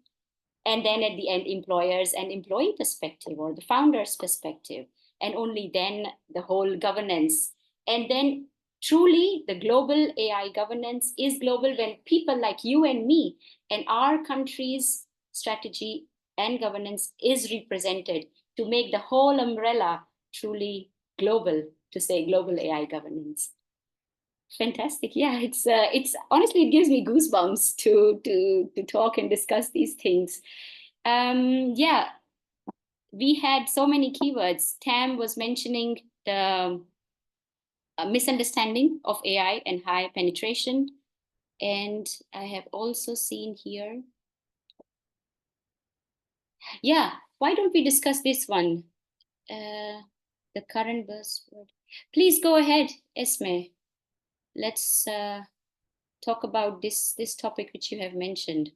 [SPEAKER 2] and then at the end, employers and employee perspective, or the founder's perspective, and only then the whole governance. And then truly the global AI governance is global when people like you and me and our country's strategy and governance is represented to make the whole umbrella truly global, to say global AI governance. Fantastic. Yeah, it's honestly, it gives me goosebumps to talk and discuss these things. Yeah, we had so many keywords. Tam was mentioning the misunderstanding of AI and high penetration. And I have also seen here. Yeah, why don't we discuss this one? The current buzzword. Please go ahead, Esme. Let's talk about this topic which you have mentioned.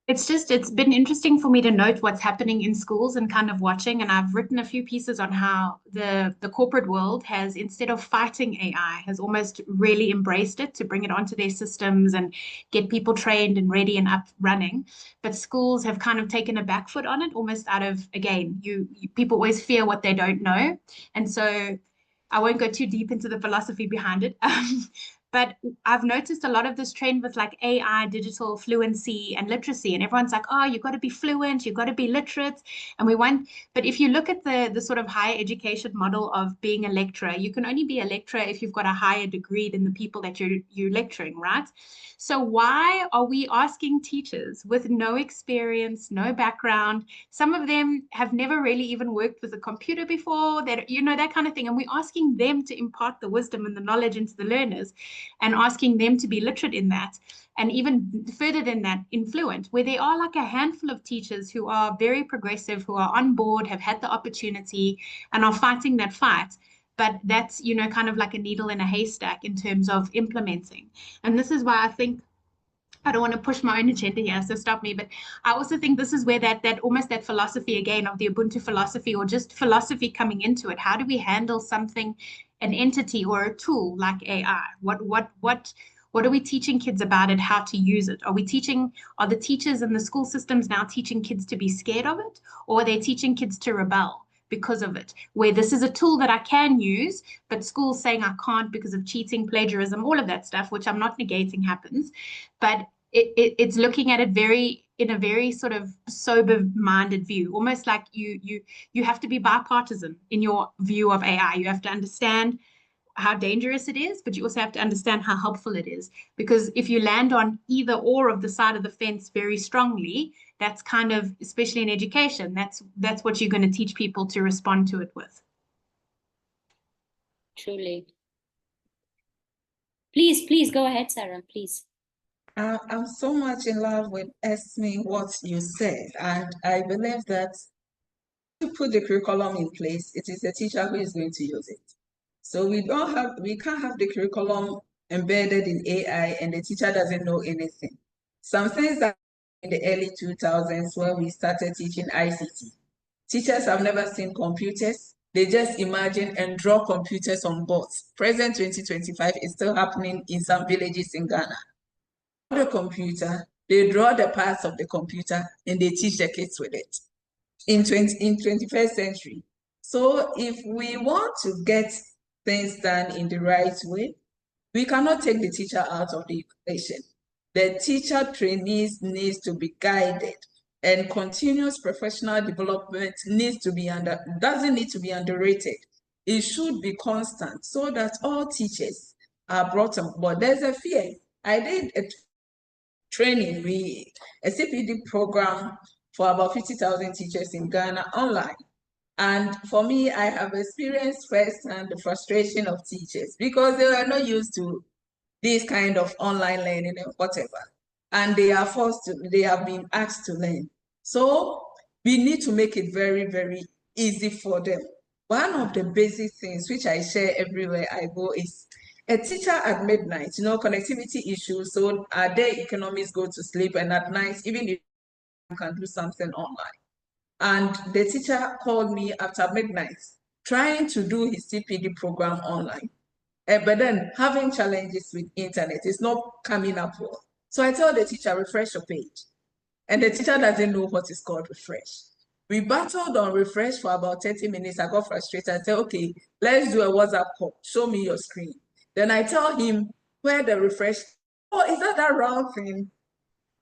[SPEAKER 6] It's been interesting for me to note what's happening in schools and kind of watching. And I've written a few pieces on how the corporate world has, instead of fighting AI, has almost really embraced it to bring it onto their systems and get people trained and ready and up running. But schools have kind of taken a back foot on it, almost out of, again, people always fear what they don't know. And so I won't go too deep into the philosophy behind it. But I've noticed a lot of this trend with like AI, digital fluency and literacy, and everyone's like, oh, you've got to be fluent, you've got to be literate. And but if you look at the sort of higher education model of being a lecturer, you can only be a lecturer if you've got a higher degree than the people that you're lecturing, right? So why are we asking teachers with no experience, no background? Some of them have never really even worked with a computer before, that, you know, that kind of thing. And we're asking them to impart the wisdom and the knowledge into the learners and asking them to be literate in that. And even further than that, influent, where there are like a handful of teachers who are very progressive, who are on board, have had the opportunity and are fighting that fight. But that's, you know, kind of like a needle in a haystack in terms of implementing. And this is why I think, I don't want to push my own agenda here, so stop me. But I also think this is where that almost that philosophy again of the Ubuntu philosophy, or just philosophy coming into it. How do we handle something, an entity or a tool like AI? What are we teaching kids about it? How to use it? Are the teachers and the school systems now teaching kids to be scared of it, or are they teaching kids to rebel because of it, where this is a tool that I can use, but schools saying I can't because of cheating, plagiarism, all of that stuff, which I'm not negating happens, but it's looking at it in a very sort of sober-minded view, almost like you have to be bipartisan in your view of AI. You have to understand how dangerous it is, but you also have to understand how helpful it is. Because if you land on either or of the side of the fence very strongly, that's kind of, especially in education, that's what you're going to teach people to respond to it with.
[SPEAKER 2] Truly. Please go ahead, Sarah, please.
[SPEAKER 7] I'm so much in love with Esme, what you said, and I believe that to put the curriculum in place, it is the teacher who is going to use it. So we can't have the curriculum embedded in AI and the teacher doesn't know anything. Some things that in the early 2000s when we started teaching ICT, teachers have never seen computers. They just imagine and draw computers on boards. Present 2025 is still happening in some villages in Ghana. The computer, they draw the parts of the computer and they teach the kids with it in 21st century. So if we want to get things done in the right way, we cannot take the teacher out of the equation. The teacher trainees needs to be guided, and continuous professional development doesn't need to be underrated. It should be constant so that all teachers are brought on board. There's a fear. I did a training, a CPD program for about 50,000 teachers in Ghana online. And for me, I have experienced firsthand the frustration of teachers because they are not used to this kind of online learning and whatever. And they have been asked to learn. So we need to make it very, very easy for them. One of the basic things which I share everywhere I go is a teacher at midnight, connectivity issues. So our day economies go to sleep, and at night, even if you can do something online. And the teacher called me after midnight, trying to do his CPD program online. But then having challenges with internet, it's not coming up well. So I tell the teacher, refresh your page. And the teacher doesn't know what is called refresh. We battled on refresh for about 30 minutes. I got frustrated. I said, okay, let's do a WhatsApp call. Show me your screen. Then I tell him where the refresh, oh, is that round thing?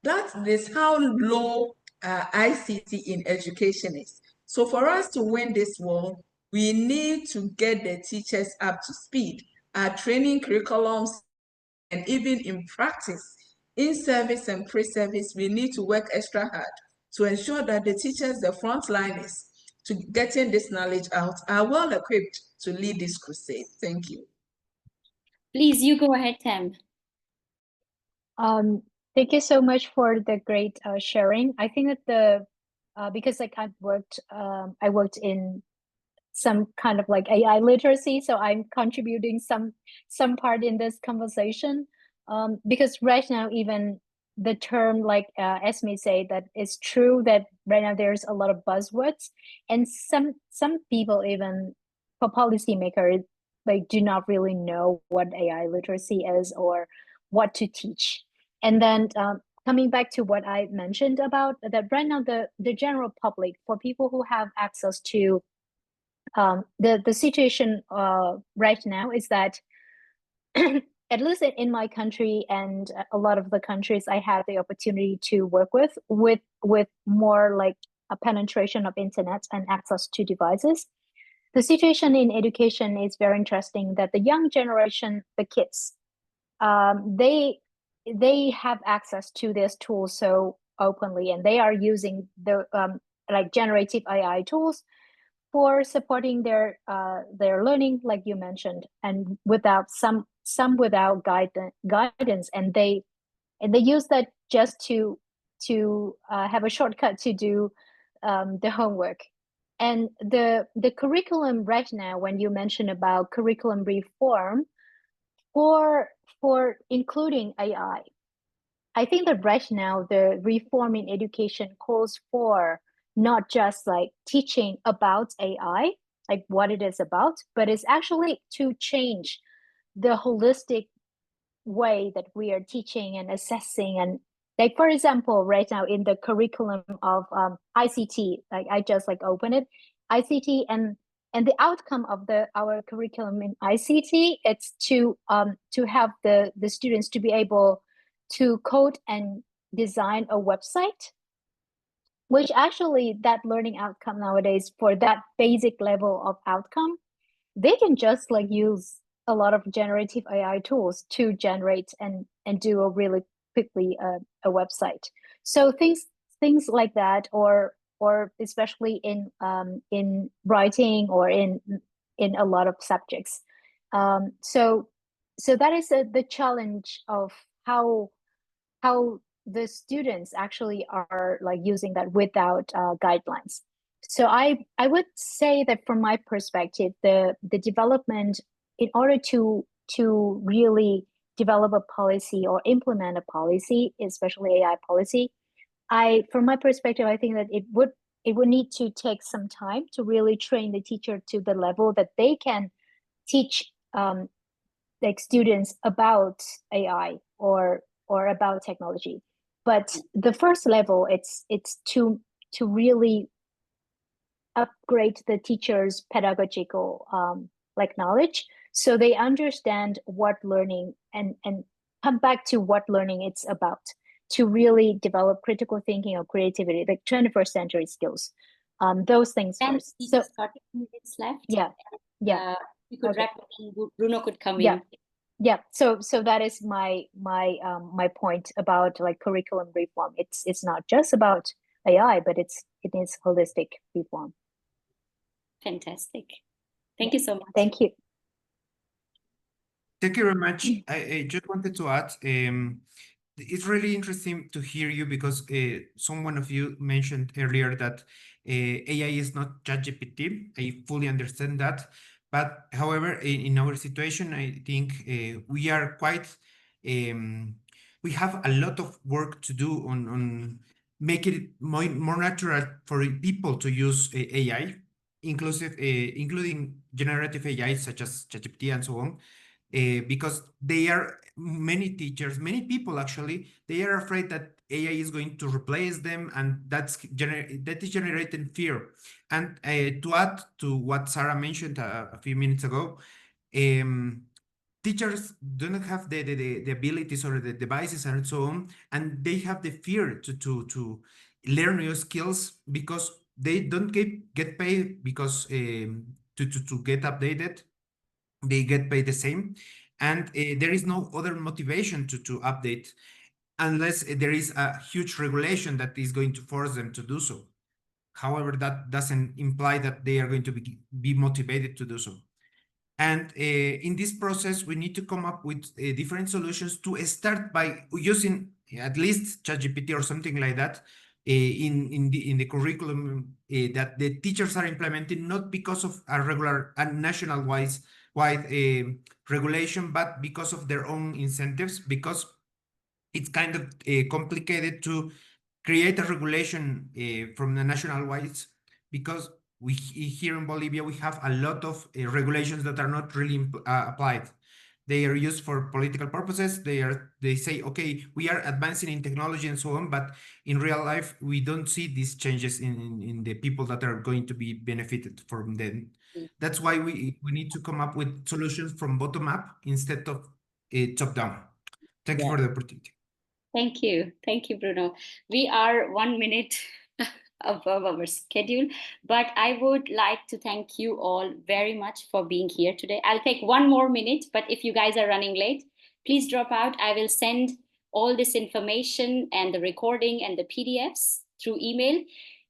[SPEAKER 7] That is how low ICT in education is. So for us to win this war, we need to get the teachers up to speed. Our training curriculums, and even in practice, in service and pre-service, we need to work extra hard to ensure that the teachers, the frontliners, to getting this knowledge out, are well equipped to lead this crusade. Thank you.
[SPEAKER 2] Please, you go ahead, Tam.
[SPEAKER 1] Thank you so much for the great sharing. I think that because like I worked in some kind of like AI literacy, so I'm contributing some part in this conversation. Because right now, even the term like Esme say, that it's true that right now there's a lot of buzzwords, and some people, even for policymakers, like do not really know what AI literacy is or what to teach. And then coming back to what I mentioned about that, right now the general public, for people who have access to the situation right now is that at least in my country and a lot of the countries I had the opportunity to work with more like a penetration of internet and access to devices, the situation in education is very interesting. That the young generation, the kids, they have access to this tool so openly, and they are using the like generative AI tools for supporting their learning, like you mentioned, and without some without guidance, and they use that just to have a shortcut to do the homework. And the curriculum right now, when you mention about curriculum reform for including AI, I think that right now the reform in education calls for not just like teaching about AI, like what it is about, but it's actually to change the holistic way that we are teaching and assessing. And like, for example, right now in the curriculum of ICT, like I just like open it, ICT, and the outcome of our curriculum in ICT, it's to have the students to be able to code and design a website, which actually that learning outcome nowadays for that basic level of outcome, they can just like use a lot of generative AI tools to generate and do a really quickly a website. So things like that, or especially in writing or in a lot of subjects. So that is the challenge of how the students actually are like using that without guidelines. So I would say that from my perspective, the development in order to really develop a policy or implement a policy, especially AI policy, from my perspective, I think that it would need to take some time to really train the teacher to the level that they can teach like students about AI or about technology. But the first level, it's to really upgrade the teacher's pedagogical like knowledge, so they understand what learning and come back to what learning it's about, to really develop critical thinking or creativity, like 21st century skills, those things first. So
[SPEAKER 2] 30 minutes left.
[SPEAKER 1] Yeah.
[SPEAKER 2] We could wrap up and Bruno could come
[SPEAKER 1] Yeah.
[SPEAKER 2] in.
[SPEAKER 1] Yeah, so that is my point about like curriculum reform. It's not just about AI, but it is holistic reform.
[SPEAKER 2] Fantastic. Thank you so much.
[SPEAKER 1] Thank you.
[SPEAKER 8] Thank you very much. I just wanted to add, it's really interesting to hear you because someone of you mentioned earlier that AI is not ChatGPT. I fully understand that. But however, in our situation, I think we are quite, we have a lot of work to do on making it more natural for people to use AI, including generative AI such as ChatGPT and so on. Because they are many teachers, many people actually, they are afraid that AI is going to replace them, and that is generating fear. And to add to what Sarah mentioned a few minutes ago, teachers don't have the abilities or the devices and so on, and they have the fear to learn new skills because they don't get paid because to get updated. They get paid the same, and there is no other motivation to update unless there is a huge regulation that is going to force them to do so. However, that doesn't imply that they are going to be motivated to do so. And in this process, we need to come up with different solutions to start by using at least ChatGPT or something like that in the curriculum that the teachers are implementing, not because of a regular and national-wide regulation, but because of their own incentives, because it's kind of complicated to create a regulation from the national-wise, because we here in Bolivia, we have a lot of regulations that are not really applied. They are used for political purposes. They say, okay, we are advancing in technology and so on, but in real life, we don't see these changes in the people that are going to be benefited from them. That's why we need to come up with solutions from bottom up instead of top down. Thank you for the opportunity.
[SPEAKER 2] Thank you. Thank you, Bruno. We are 1 minute above our schedule, but I would like to thank you all very much for being here today. I'll take 1 more minute, but if you guys are running late, please drop out. I will send all this information and the recording and the PDFs through email.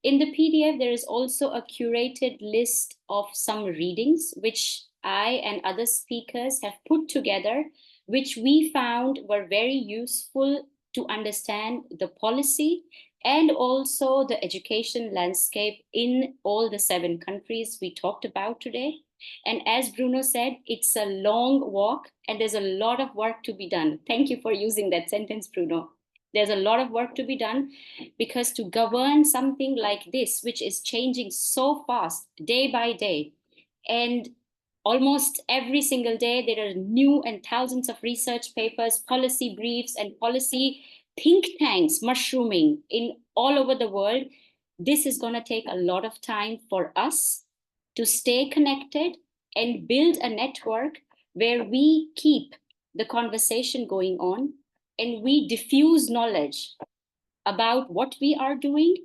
[SPEAKER 2] In the PDF, there is also a curated list of some readings, which I and other speakers have put together, which we found were very useful to understand the policy and also the education landscape in all the 7 countries we talked about today. And as Bruno said, it's a long walk and there's a lot of work to be done. Thank you for using that sentence, Bruno. There's a lot of work to be done, because to govern something like this, which is changing so fast day by day, and almost every single day there are new and thousands of research papers, policy briefs, and policy think tanks mushrooming in all over the world. This is going to take a lot of time for us to stay connected and build a network where we keep the conversation going on and we diffuse knowledge about what we are doing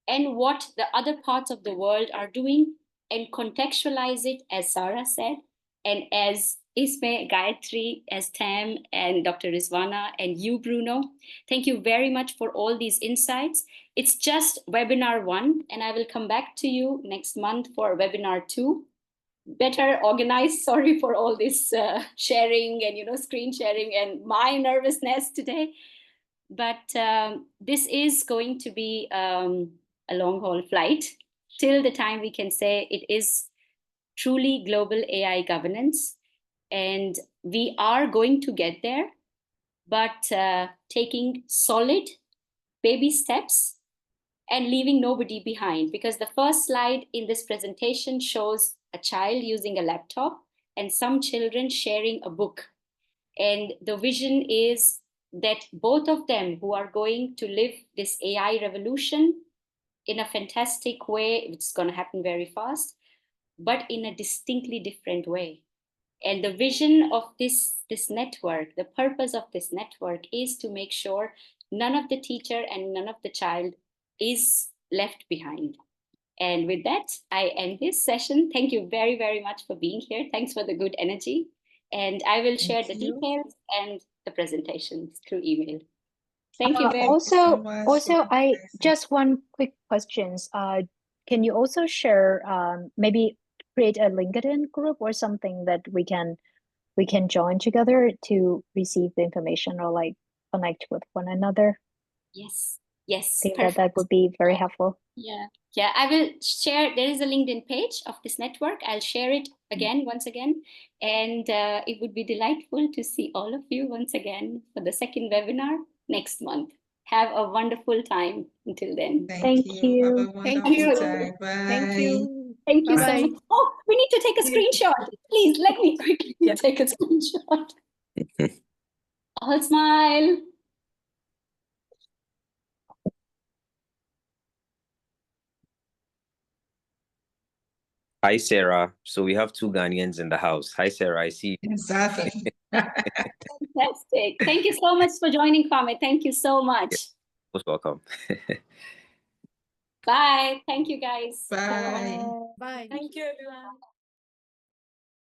[SPEAKER 2] and what the other parts of the world are doing, and contextualize it, as Sarah said, and as Isme, Gayatri, as Tam, and Dr. Rizwana, and you, Bruno. Thank you very much for all these insights. It's just webinar 1, and I will come back to you next month for webinar 2. Better organized. Sorry for all this sharing and screen sharing and my nervousness today. But this is going to be a long haul flight till the time we can say it is truly global AI governance. And we are going to get there, but taking solid baby steps and leaving nobody behind. Because the first slide in this presentation shows a child using a laptop and some children sharing a book. And the vision is that both of them who are going to live this AI revolution in a fantastic way, it's going to happen very fast, but in a distinctly different way. And the vision of this network, the purpose of this network is to make sure none of the teacher and none of the child is left behind. And with that, I end this session. Thank you very, very much for being here. Thanks for the good energy. And I will share the details and the presentations through email. Thank you very much.
[SPEAKER 1] Also, I just one quick questions. Can you also share, maybe create a LinkedIn group or something that we can join together to receive the information or like connect with one another?
[SPEAKER 2] Yes. Yes.
[SPEAKER 1] I think that would be very helpful.
[SPEAKER 2] Yeah, I will share. There is a LinkedIn page of this network. I'll share it once again. And it would be delightful to see all of you once again for the second webinar next month. Have a wonderful time until then.
[SPEAKER 1] Thank you.
[SPEAKER 3] Thank you.
[SPEAKER 7] Bye.
[SPEAKER 3] Thank you.
[SPEAKER 2] Thank you so
[SPEAKER 3] Bye.
[SPEAKER 2] much. Oh, we need to take a screenshot. Please let me quickly take a screenshot. All smile.
[SPEAKER 9] Hi, Sarah. So we have 2 Ghanaians in the house. Hi, Sarah. I see you.
[SPEAKER 7] Exactly.
[SPEAKER 2] Fantastic. Thank you so much for joining, Kwame. Thank you so much.
[SPEAKER 9] Most welcome.
[SPEAKER 2] Bye. Thank you, guys.
[SPEAKER 7] Bye.
[SPEAKER 3] Bye.
[SPEAKER 4] Thank you, everyone.